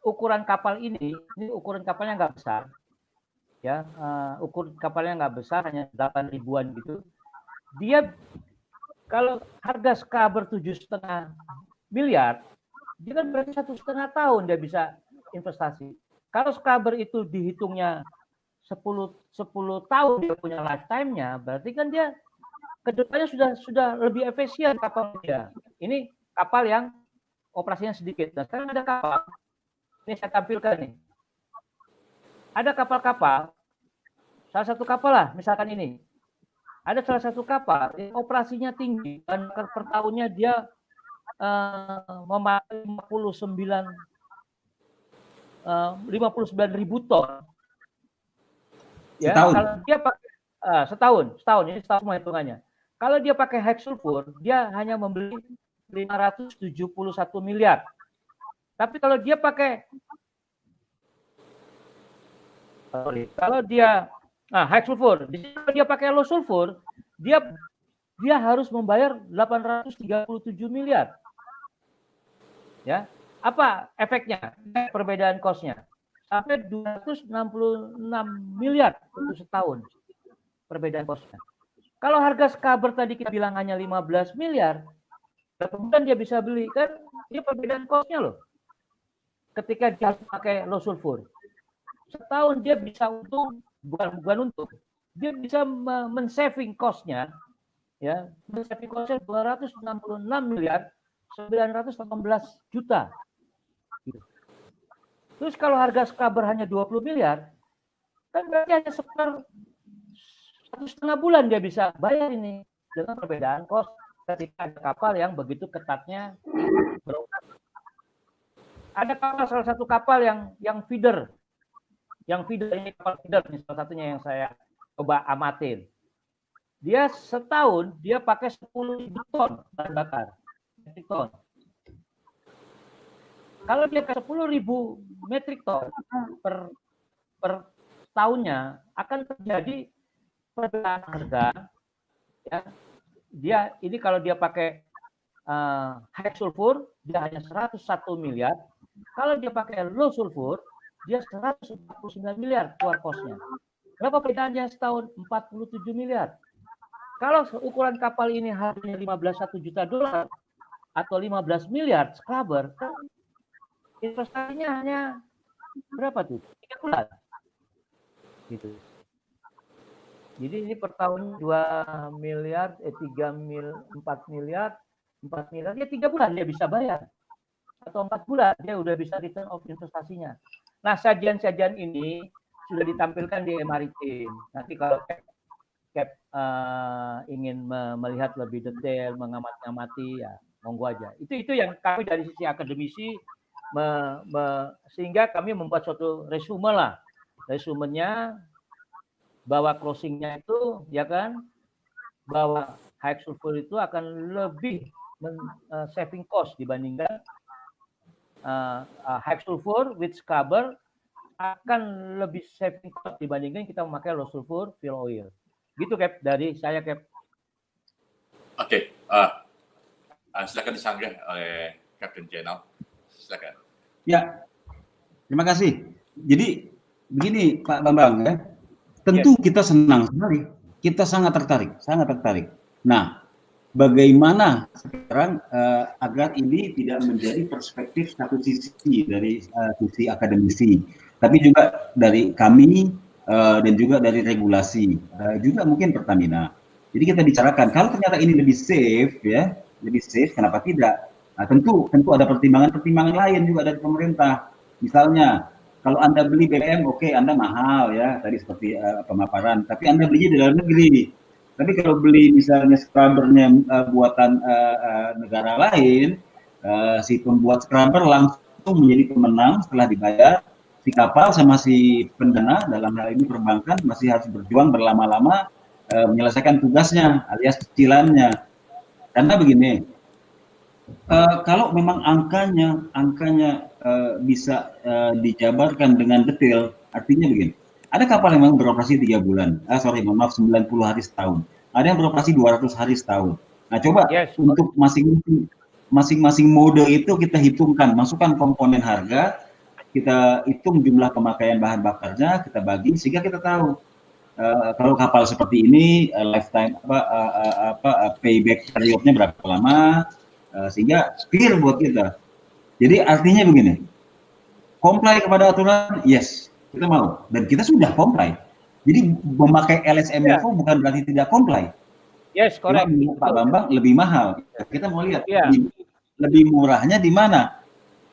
ukuran kapal ini ukuran kapalnya nggak besar, ya, ukuran kapalnya nggak besar, hanya 8 ribuan gitu. Dia kalau harga scrubber 7,5 miliar, dia kan berarti 1,5 tahun dia bisa investasi. Kalau scrubber itu dihitungnya 10 tahun dia punya lifetime-nya, berarti kan dia kedepannya sudah lebih efisien kapal dia. Ini kapal yang operasinya sedikit. Nah, sekarang ada kapal, ini saya tampilkan nih. Ada kapal-kapal, salah satu kapal lah, misalkan ini. Ada salah satu kapal yang operasinya tinggi, dan per tahunnya dia memakai 59.000 ton. Ya, kalau dia pakai setahun ini semua hitungannya. Kalau dia pakai high sulfur, dia hanya membeli 571 miliar. Tapi kalau dia pakai high sulfur, kalau dia pakai low sulfur, dia harus membayar 837 miliar. Ya, apa efeknya? Perbedaan cost-nya sampai 266 miliar untuk setahun. Perbedaan cost-nya. Kalau harga scrubber tadi kita bilang hanya 15 miliar, kemudian dia bisa beli, kan dia perbedaan cost-nya loh. Ketika dia pakai low sulfur, setahun dia bisa untung, bukan untung, dia bisa men-saving cost-nya, ya, men-saving cost-nya 266 miliar, 918 juta. Gitu. Terus kalau harga scrubber hanya 20 miliar, kan berarti hanya sekitar 1,5 bulan dia bisa bayar ini dengan perbedaan cost ketika ada kapal yang begitu ketatnya beroperasi. Ada kapal, salah satu kapal yang feeder ini kapal feeder ini salah satunya yang saya coba amatin. Dia setahun dia pakai 10.000 ton bahan bakar, metrik ton. Kalau dia ke 10.000 metrik ton per tahunnya akan terjadi perbedaan harga. Ya, dia ini kalau dia pakai high sulfur dia hanya 101 miliar. Kalau dia pakai low sulfur dia 149 miliar keluar kosnya. Berapa perbedaannya setahun? 47 miliar. Kalau ukuran kapal ini harganya 15 juta dolar atau 15 miliar scrubber, kan investasinya hanya berapa tuh? 3 bulan. Gitu. Jadi ini per tahun 2 miliar, 4 miliar, 4 miliar, ya 3 bulan dia bisa bayar. Atau 4 bulan dia udah bisa return of investasinya. Nah, sajian-sajian ini sudah ditampilkan di Maritim. Nanti kalau Cap ingin melihat lebih detail, mengamati, ya monggo aja. Itu yang kami dari sisi akademisi sehingga kami membuat suatu resume lah. Resumenya bahwa closingnya itu ya kan bahwa high sulfur itu akan lebih saving cost dibandingkan high sulfur with scrubber akan lebih saving cost dibandingkan kita memakai low sulfur fuel oil. Gitu Cap dari saya Cap. Oke, silakan disanggah oleh Kapten Zainal. Silakan. Ya, terima kasih. Jadi begini Pak Bambang ya, tentu kita senang sekali, kita sangat tertarik. Nah, bagaimana sekarang agar ini tidak menjadi perspektif satu sisi dari sisi akademisi, tapi juga dari kami dan juga dari regulasi, juga mungkin Pertamina. Jadi kita bicarakan kalau ternyata ini lebih safe ya, kenapa tidak? Nah, tentu ada pertimbangan lain juga dari pemerintah. Misalnya kalau Anda beli BBM, oke, Anda mahal ya, tadi seperti pemaparan, tapi Anda belinya di dalam negeri. Tapi kalau beli misalnya scrubbernya buatan negara lain, si pembuat scrubber langsung menjadi pemenang setelah dibayar. Si kapal sama si pendana dalam hal ini perbankan masih harus berjuang berlama-lama menyelesaikan tugasnya alias cicilannya. Karena begini, kalau memang angkanya bisa dijabarkan dengan detail, artinya begini. Ada kapal yang memang beroperasi 3 bulan, 90 hari setahun. Ada yang beroperasi 200 hari setahun. Nah, coba untuk masing-masing mode itu kita hitungkan, masukkan komponen harga, kita hitung jumlah pemakaian bahan bakarnya, kita bagi sehingga kita tahu kalau kapal seperti ini lifetime payback periodnya berapa lama, sehingga clear buat kita. Jadi artinya begini, comply kepada aturan, yes, kita mau. Dan kita sudah comply. Jadi memakai LSMFO bukan berarti tidak comply. Yes, correct. Pak Bambang lebih mahal. Kita mau lihat lebih murahnya di mana.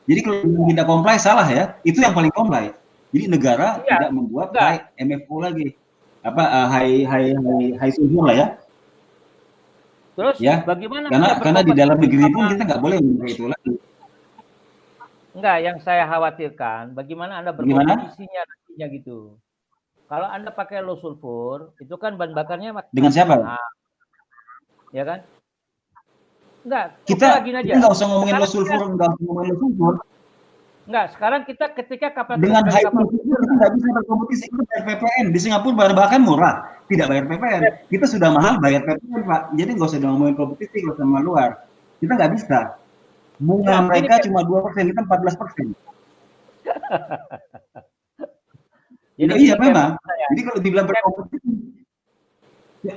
Jadi kalau tidak comply salah ya, itu yang paling comply. Jadi negara tidak membuat high MFO lagi. High sulfur lah ya. Terus ya, bagaimana? Karena di dalam negeri pun kita nggak boleh memakai itu lagi. Enggak, yang saya khawatirkan bagaimana Anda berkompetisinya nantinya gitu. Kalau Anda pakai low sulfur, itu kan bahan bakarnya dengan siapa? Mahal. Ya kan? Enggak, kita nggak usah ngomongin low sulfur, Enggak, sekarang kita ketika kapal dengan high sulfur kita nggak bisa berkompetisi, kita bayar PPN. Di Singapura bahan bakar murah, tidak bayar PPN. Kita sudah mahal bayar PPN, Pak. Jadi nggak usah ngomongin kompetisi kalau sama luar. Kita nggak bisa. Bunga mereka cuma 2%, kita 14%. Jadi iya memang. Jadi kalau dibilang berkompetisi,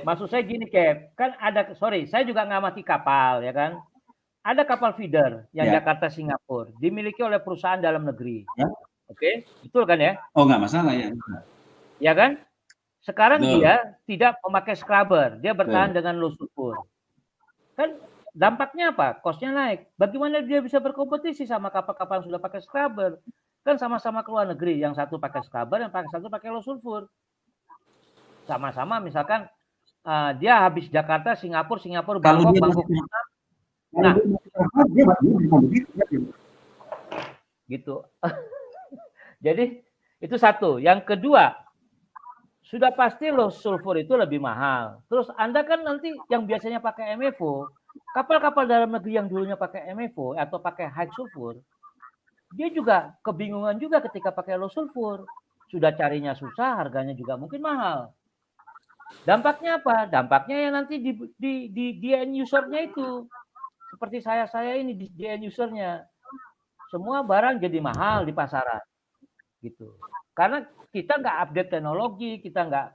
maksud saya gini, Cap, kan ada, saya juga ngamati kapal, ya kan? Ada kapal feeder yang Jakarta Singapura dimiliki oleh perusahaan dalam negeri. Ya. Oke, betul kan ya? Oh, nggak masalah ya. Ya kan? Sekarang dia tidak memakai scrubber, dia bertahan dengan low sulfur. Kan dampaknya apa? Cost-nya naik. Bagaimana dia bisa berkompetisi sama kapal-kapal yang sudah pakai scrubber? Kan sama-sama ke luar negeri, yang satu pakai scrubber, yang satu pakai low sulfur. Sama-sama misalkan dia habis Jakarta, Singapura, Kalau Bangkok, dia Bangkok. masih Nah, dia masih kompetitif. gitu. Jadi itu satu. Yang kedua, sudah pasti low sulfur itu lebih mahal. Terus Anda kan nanti yang biasanya pakai MFO, kapal-kapal dalam negeri yang dulunya pakai MFO atau pakai high sulfur, dia juga kebingungan juga ketika pakai low sulfur. Sudah carinya susah, harganya juga mungkin mahal. Dampaknya apa? Dampaknya ya nanti di end user-nya itu. Seperti saya ini di end user-nya. Semua barang jadi mahal di pasaran. Gitu. Karena kita nggak update teknologi, kita nggak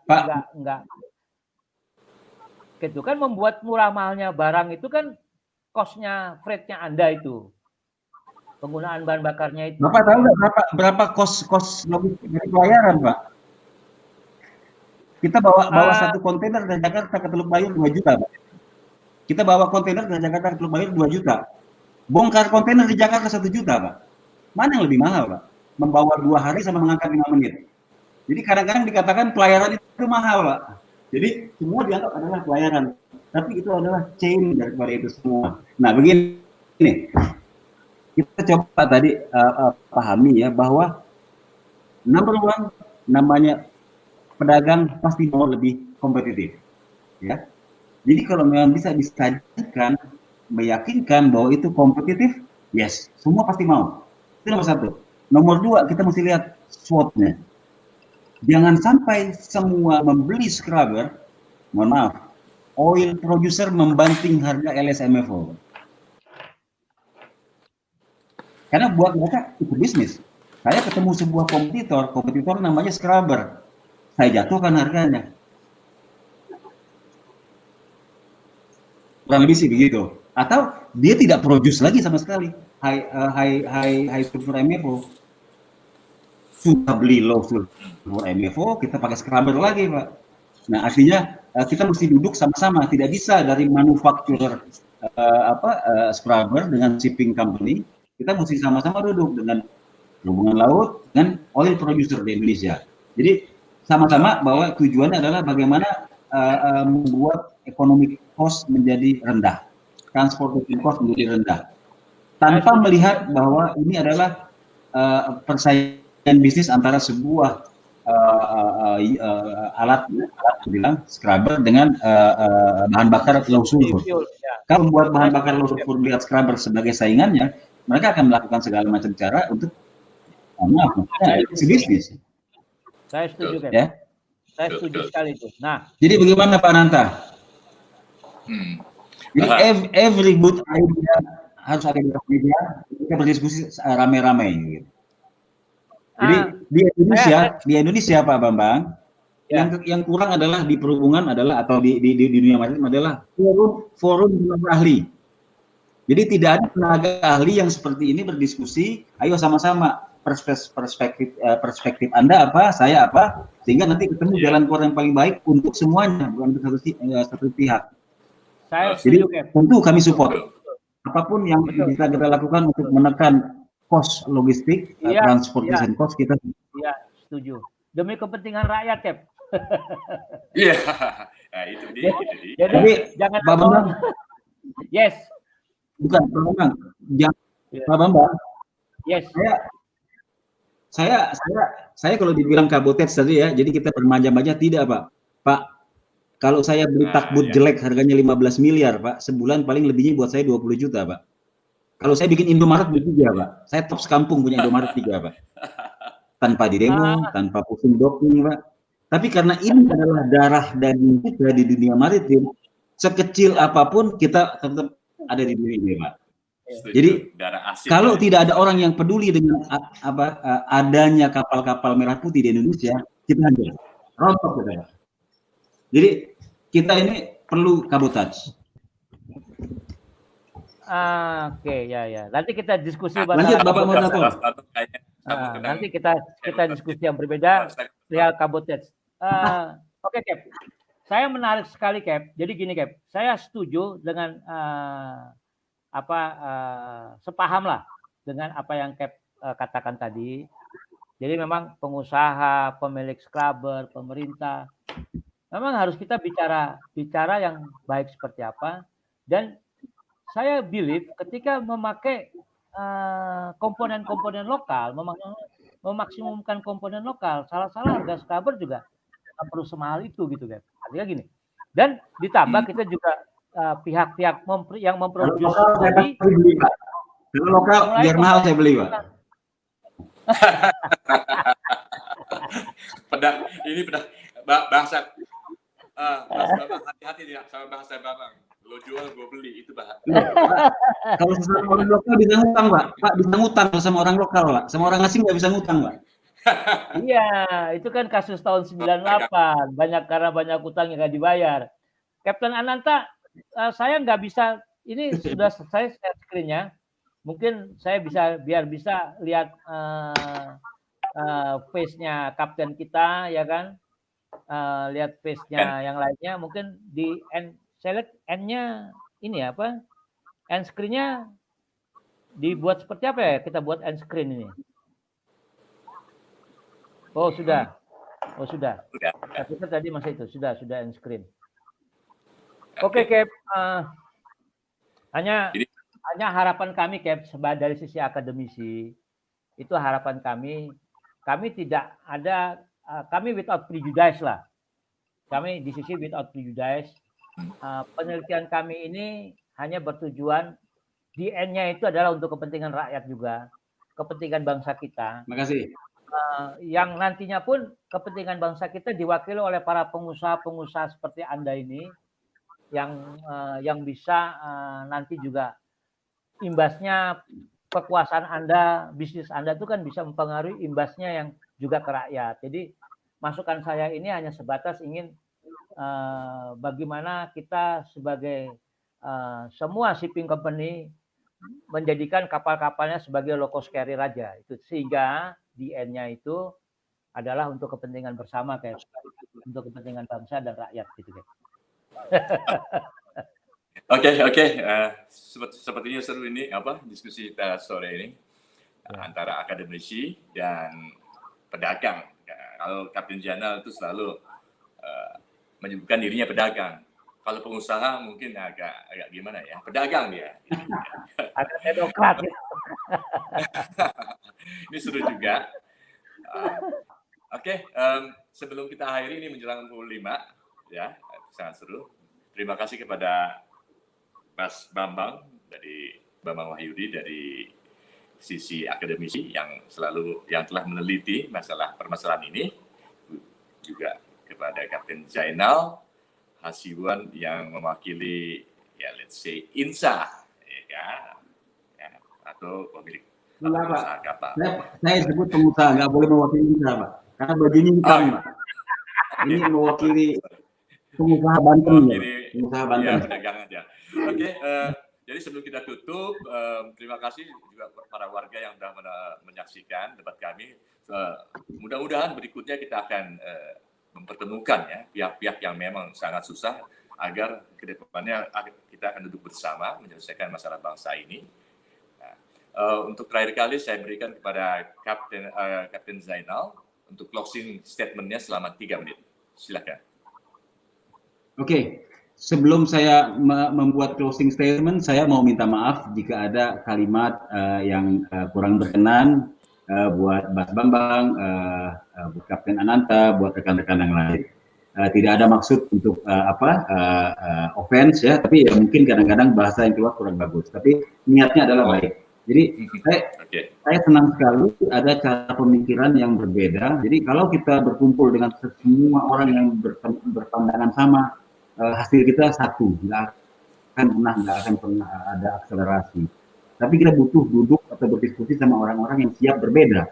gitu kan, membuat murah mahalnya barang itu kan cost-nya, freight-nya Anda itu. Penggunaan bahan bakarnya itu. Bapak tahu nggak berapa kos logistik dari pelayaran, Pak? Kita bawa satu kontainer dari Jakarta ke Teluk Bayur 2 juta, Pak. Kita bawa kontainer dari Jakarta ke Teluk Bayur 2 juta. Bongkar kontainer di Jakarta 1 juta, Pak. Mana yang lebih mahal, Pak? Membawa 2 hari sama mengangkat 5 menit. Jadi kadang-kadang dikatakan pelayaran itu mahal, Pak. Jadi semua dianggap adalah pelayaran. Tapi itu adalah chain daripada itu semua. Nah, begini. Kita coba tadi pahami ya bahwa number one namanya pedagang pasti mau lebih kompetitif, ya. Jadi kalau memang bisa disajikan, meyakinkan bahwa itu kompetitif, yes, semua pasti mau. Itu nomor satu. Nomor dua, kita mesti lihat SWOT-nya. Jangan sampai semua membeli scrubber, mohon maaf, oil producer membanting harga LSMFO. Karena buat mereka itu bisnis. Saya ketemu sebuah kompetitor namanya scrubber. Saya jatuhkan harganya. Kurang lebih sih begitu. Atau dia tidak produce lagi sama sekali high sulfur MFO. Sudah beli low sulfur MFO, kita pakai scrubber lagi, Pak. Nah, artinya kita mesti duduk sama-sama. Tidak bisa dari manufacturer scrubber dengan shipping company, kita mesti sama-sama duduk dengan hubungan laut dengan oil producer di Indonesia. Jadi sama-sama bahwa tujuannya adalah bagaimana membuat economic cost menjadi rendah, transportation cost menjadi rendah, tanpa melihat bahwa ini adalah persaingan bisnis antara sebuah alat bilang scrubber dengan bahan bakar low sulfur. Kalau membuat bahan bakar low sulfur melihat scrubber sebagai saingannya, mereka akan melakukan segala macam cara untuk bisnis. Saya setuju, kan? Ya. Saya setuju sekali itu. Nah, jadi bagaimana Pak Nanta? Jadi every good idea harus ada di media, kita berdiskusi rame-rame gitu. Jadi di Indonesia Pak Bambang, yang kurang adalah di perhubungan adalah atau di dunia maritim adalah forum ahli. Jadi tidak ada tenaga ahli yang seperti ini berdiskusi, ayo sama-sama perspektif Anda apa, saya apa, sehingga nanti ketemu jalan keluar yang paling baik untuk semuanya, bukan untuk satu pihak. Jadi tentu kami support apapun yang bisa kita lakukan untuk menekan cost logistik, transportation cost kita. Iya, setuju. Demi kepentingan rakyat, Cap. Iya, nah itu dia. Jadi jangan Pak Bambang. Yes. Bukan, Pak Bambang. Pak Bambang. Yes. Saya kalau dibilang kabotet tadi ya, jadi kita bermanja-manja tidak, Pak. Pak, kalau saya beli takbut jelek harganya 15 miliar, Pak, sebulan paling lebihnya buat saya 20 juta, Pak. Kalau saya bikin Indomaret beli 3, Pak. Saya top sekampung punya Indomaret 3, Pak. Tanpa didemo, tanpa pusing docking, Pak. Tapi karena ini adalah darah daging kita di dunia maritim, sekecil apapun kita tetap ada di dunia ini, Pak. Jadi kalau tidak ada orang yang peduli dengan adanya kapal-kapal merah putih di Indonesia, kita hancur. Rontok kita. Jadi kita ini perlu kabotaj. Oke, ya. Nanti kita diskusi lanjut Bapak Moderator. Nanti kita diskusi yang berbeda perihal kabotaj. Oke, Cap. Saya menarik sekali, Cap. Jadi gini, Cap. Saya setuju dengan sepaham lah dengan apa yang Cap katakan tadi. Jadi memang pengusaha, pemilik scrubber, pemerintah Memang harus kita bicara yang baik seperti apa. Dan saya believe ketika memakai komponen-komponen lokal, memaksimumkan komponen lokal, salah-salah harga scrubber juga nggak perlu semahal itu gitu kan. Artinya gini. Dan ditambah kita juga pihak-pihak yang memproduksi body. Kalau lokal biar mahal saya beli, Pak. Ini bahasa Bambang, hati-hati ya sama bahasa Bambang. Lo jual, gue beli, itu bahasa. Kalau sama orang lokal bisa ngutang, Pak. Pak bisa ngutang sama orang lokal, Pak. Sama orang asing nggak bisa ngutang, Pak. Iya, itu kan kasus tahun 98. Karena banyak utang yang nggak dibayar. Kapten Ananta, saya nggak bisa, ini sudah selesai share screen-nya. Mungkin saya biar bisa lihat face-nya kapten kita, ya kan? Lihat face-nya yang lainnya. Mungkin di select N-nya ini apa? End screen-nya dibuat seperti apa ya? Kita buat end screen ini. Oh sudah. Kita tadi masih itu sudah end screen. Oke, Cap. Hanya harapan kami, Cap, dari sisi akademisi itu harapan kami tidak ada kami without prejudice lah. Kami di sisi without prejudice. Penelitian kami ini hanya bertujuan DN-nya itu adalah untuk kepentingan rakyat juga, kepentingan bangsa kita. Terima kasih. Yang nantinya pun kepentingan bangsa kita diwakili oleh para pengusaha-pengusaha seperti Anda ini yang bisa nanti juga imbasnya kekuasaan Anda, bisnis Anda itu kan bisa mempengaruhi imbasnya yang juga ke rakyat. Jadi masukan saya ini hanya sebatas ingin bagaimana kita sebagai semua shipping company menjadikan kapal-kapalnya sebagai low cost carrier aja. Itu sehingga DN-nya itu adalah untuk kepentingan bersama, kayak untuk kepentingan bangsa dan rakyat gitu, kayak. Oke. Sepertinya seru ini diskusi kita sore ini antara akademisi dan pedagang. Kalau Kapten Zainal itu selalu menyebutkan dirinya pedagang. Kalau pengusaha mungkin agak gimana ya, pedagang dia. Agak demokrat. Ini seru juga. Oke, sebelum kita akhiri ini menjelang pukul 5, ya, sangat seru. Terima kasih kepada Mas Bambang dari Bambang Wahyudi dari sisi akademisi yang telah meneliti permasalahan ini, juga kepada Kapten Zainal Hasibuan yang mewakili let's say INSA, atau pemilik usaha kapal. Saya sebut pengusaha, nggak boleh mewakili INSA, Pak, karena bajunya hitam, Pak. Ini mewakili pengusaha Banten, pengusaha Banten. Ya, pedagang aja. Oke, jadi sebelum kita tutup, terima kasih juga para warga yang sudah menyaksikan debat kami. Mudah-mudahan berikutnya kita akan mempertemukan ya pihak-pihak yang memang sangat susah agar ke depannya kita akan duduk bersama menyelesaikan masalah bangsa ini. Nah, untuk terakhir kali saya berikan kepada Kapten Zainal untuk closing statement-nya selama 3 menit. Silakan. Oke, sebelum saya membuat closing statement, saya mau minta maaf jika ada kalimat yang kurang berkenan buat Mas Bambang, buat Kapten Ananta, buat rekan-rekan yang lain. Tidak ada maksud untuk offense ya, tapi ya mungkin kadang-kadang bahasa yang keluar kurang bagus. Tapi niatnya adalah baik. Jadi saya senang sekali ada cara pemikiran yang berbeda. Jadi kalau kita berkumpul dengan semua orang yang berpandangan sama, hasil kita satu, nggak akan pernah ada akselerasi. Tapi kita butuh duduk atau berdiskusi sama orang-orang yang siap berbeda.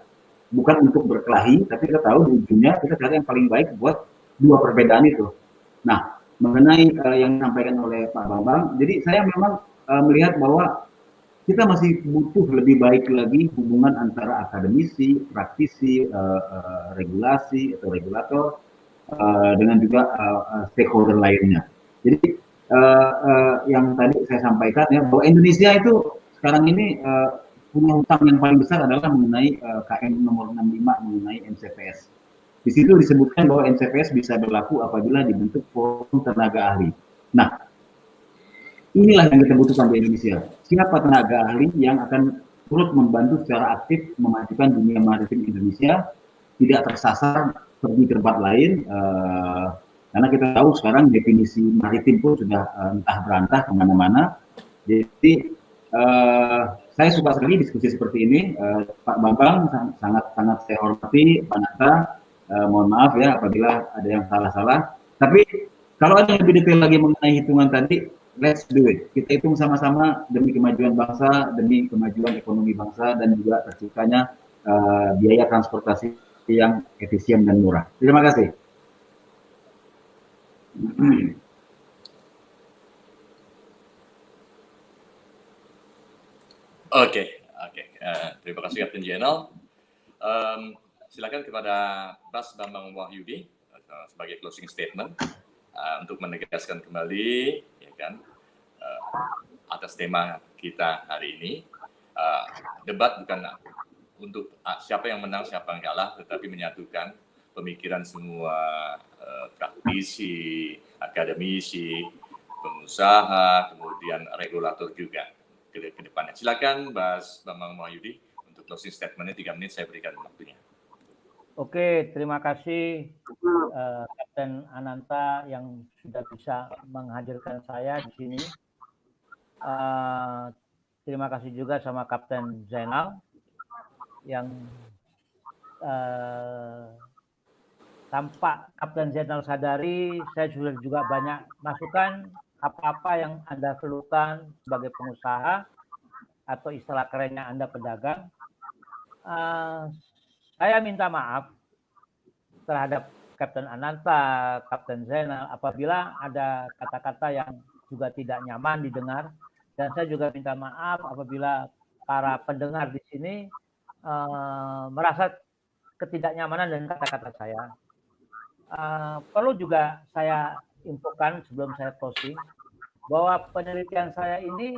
Bukan untuk berkelahi, tapi kita tahu di ujungnya kita cari yang paling baik buat dua perbedaan itu. Nah, mengenai yang disampaikan oleh Pak Bambang, jadi saya memang melihat bahwa kita masih butuh lebih baik lagi hubungan antara akademisi, praktisi, regulasi atau regulator, dengan juga stakeholder lainnya. Jadi yang tadi saya sampaikan ya, bahwa Indonesia itu sekarang ini punya hutang yang paling besar adalah mengenai KM nomor 65 mengenai MCPS. Di situ disebutkan bahwa NCPS bisa berlaku apabila dibentuk forum tenaga ahli. Nah, inilah yang kita butuhkan di Indonesia. Siapa tenaga ahli yang akan turut membantu secara aktif memajukan dunia maritim Indonesia, tidak tersasar pergi ke tempat lain, karena kita tahu sekarang definisi maritim pun sudah entah berantah kemana-mana. Jadi saya suka sekali diskusi seperti ini. Pak Bambang sangat saya hormati, Pak Nata. Mohon maaf ya apabila ada yang salah-salah. Tapi kalau ada yang lebih detail lagi mengenai hitungan tadi, let's do it. Kita hitung sama-sama demi kemajuan bangsa, demi kemajuan ekonomi bangsa, dan juga terciptanya biaya transportasi yang efisien dan murah. Terima kasih. Oke. Terima kasih Kapten Zainal. Silakan kepada Bas Bambang Wahyudi sebagai closing statement untuk menegaskan kembali, ya kan, atas tema kita hari ini. Debat bukan untuk siapa yang menang, siapa yang kalah, tetapi menyatukan pemikiran semua praktisi, akademisi, pengusaha, kemudian regulator juga ke depannya. Silakan Bas Bambang Wahyudi untuk closing statement-nya 3 menit, saya berikan waktunya. Oke, terima kasih Kapten Ananta yang sudah bisa menghadirkan saya di sini. Terima kasih juga sama Kapten Zainal yang tanpa Kapten Zainal sadari, saya sudah juga banyak masukan apa-apa yang Anda perlukan sebagai pengusaha atau istilah kerennya Anda pedagang. Saya minta maaf terhadap Kapten Ananta, Kapten Zainal apabila ada kata-kata yang juga tidak nyaman didengar, dan saya juga minta maaf apabila para pendengar di sini merasa ketidaknyamanan dengan kata-kata saya. Perlu juga saya infokan sebelum saya closing bahwa penelitian saya ini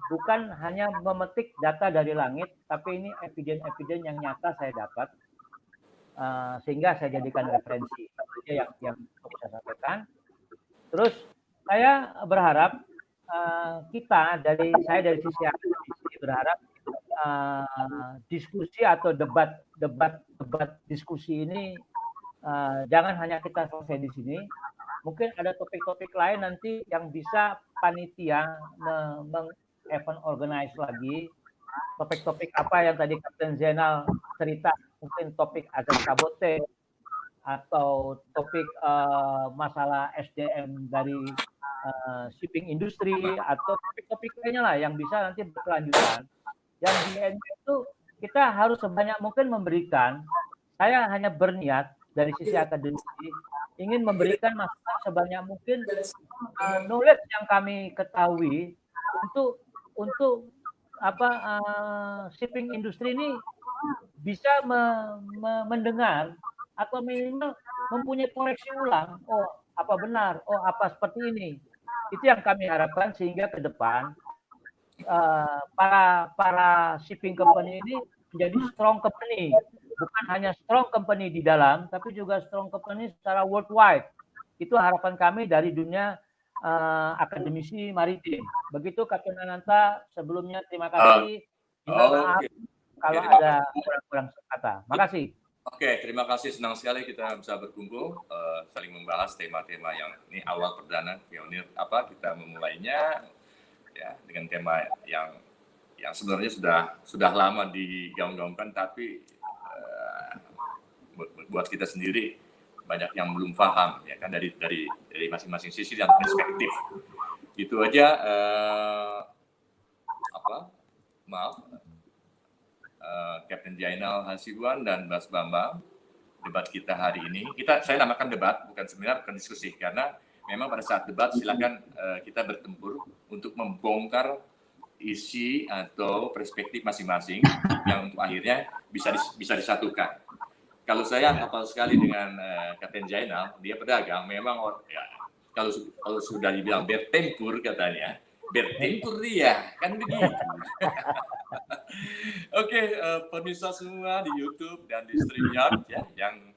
bukan hanya memetik data dari langit, tapi ini evidence yang nyata saya dapat, sehingga saya jadikan referensi. Itu yang saya sampaikan. Terus saya berharap saya dari sisi akademisi berharap diskusi atau debat diskusi ini jangan hanya kita selesai di sini. Mungkin ada topik-topik lain nanti yang bisa panitia event organize lagi. Topik-topik apa yang tadi Kapten Zainal cerita, mungkin topik azas sabote atau topik masalah SDM dari shipping industry atau topik-topik lainnya lah yang bisa nanti berkelanjutan. Yang di end itu kita harus sebanyak mungkin memberikan. Saya hanya berniat dari sisi akademisi ingin memberikan masukan sebanyak mungkin knowledge yang kami ketahui untuk shipping industri ini bisa mendengar atau minimal mempunyai koreksi ulang. Oh, apa benar? Oh, apa seperti ini? Itu yang kami harapkan sehingga ke depan para shipping company ini menjadi strong company. Bukan hanya strong company di dalam, tapi juga strong company secara worldwide. Itu harapan kami dari dunia akademisi maritim. Begitu Kapten Ananta, sebelumnya terima kasih. Maaf kalau ada kurang kata. Makasih. Oke, terima kasih. Senang sekali kita bisa berkumpul, saling membahas tema-tema yang ini awal perdana, pionir kita memulainya ya dengan tema yang sebenarnya sudah lama digaung-gaungkan, tapi buat kita sendiri banyak yang belum paham ya kan dari masing-masing sisi dan perspektif. Itu aja Kapten Zainal Hasibuan dan Bas Bambang, debat kita hari ini. Saya namakan debat, bukan seminar, bukan diskusi, karena memang pada saat debat silakan kita bertempur untuk membongkar isi atau perspektif masing-masing yang untuk akhirnya bisa disatukan. Kalau saya hafal sekali dengan Kapten Zainal, dia pedagang, memang ya, kalau sudah dibilang bertempur katanya, bertempur dia, kan begitu. Oke, pemirsa semua di YouTube dan di StreamYard ya, yang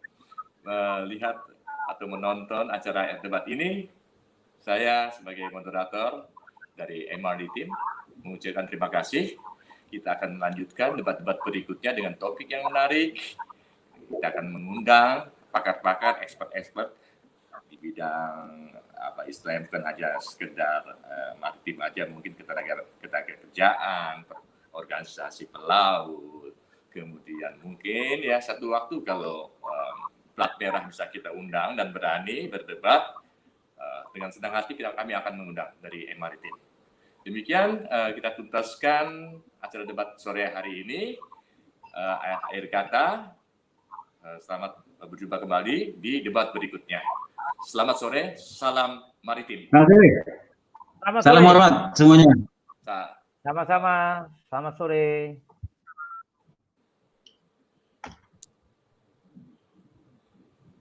melihat atau menonton acara debat ini. Saya sebagai moderator dari MRD Team mengucapkan terima kasih. Kita akan melanjutkan debat-debat berikutnya dengan topik yang menarik. Kita akan mengundang pakar-pakar, expert-expert di bidang apa istilahnya, bukan aja sekedar maritim aja, mungkin ketenagakerjaan, organisasi pelaut, kemudian mungkin ya satu waktu kalau plat merah bisa kita undang dan berani berdebat, dengan senang hati kami akan mengundang dari MRT. Demikian kita tuntaskan acara debat sore hari ini. Akhir kata, selamat berjumpa kembali di debat berikutnya. Selamat sore, salam maritim. Salam hormat semuanya. Sama-sama, selamat sore.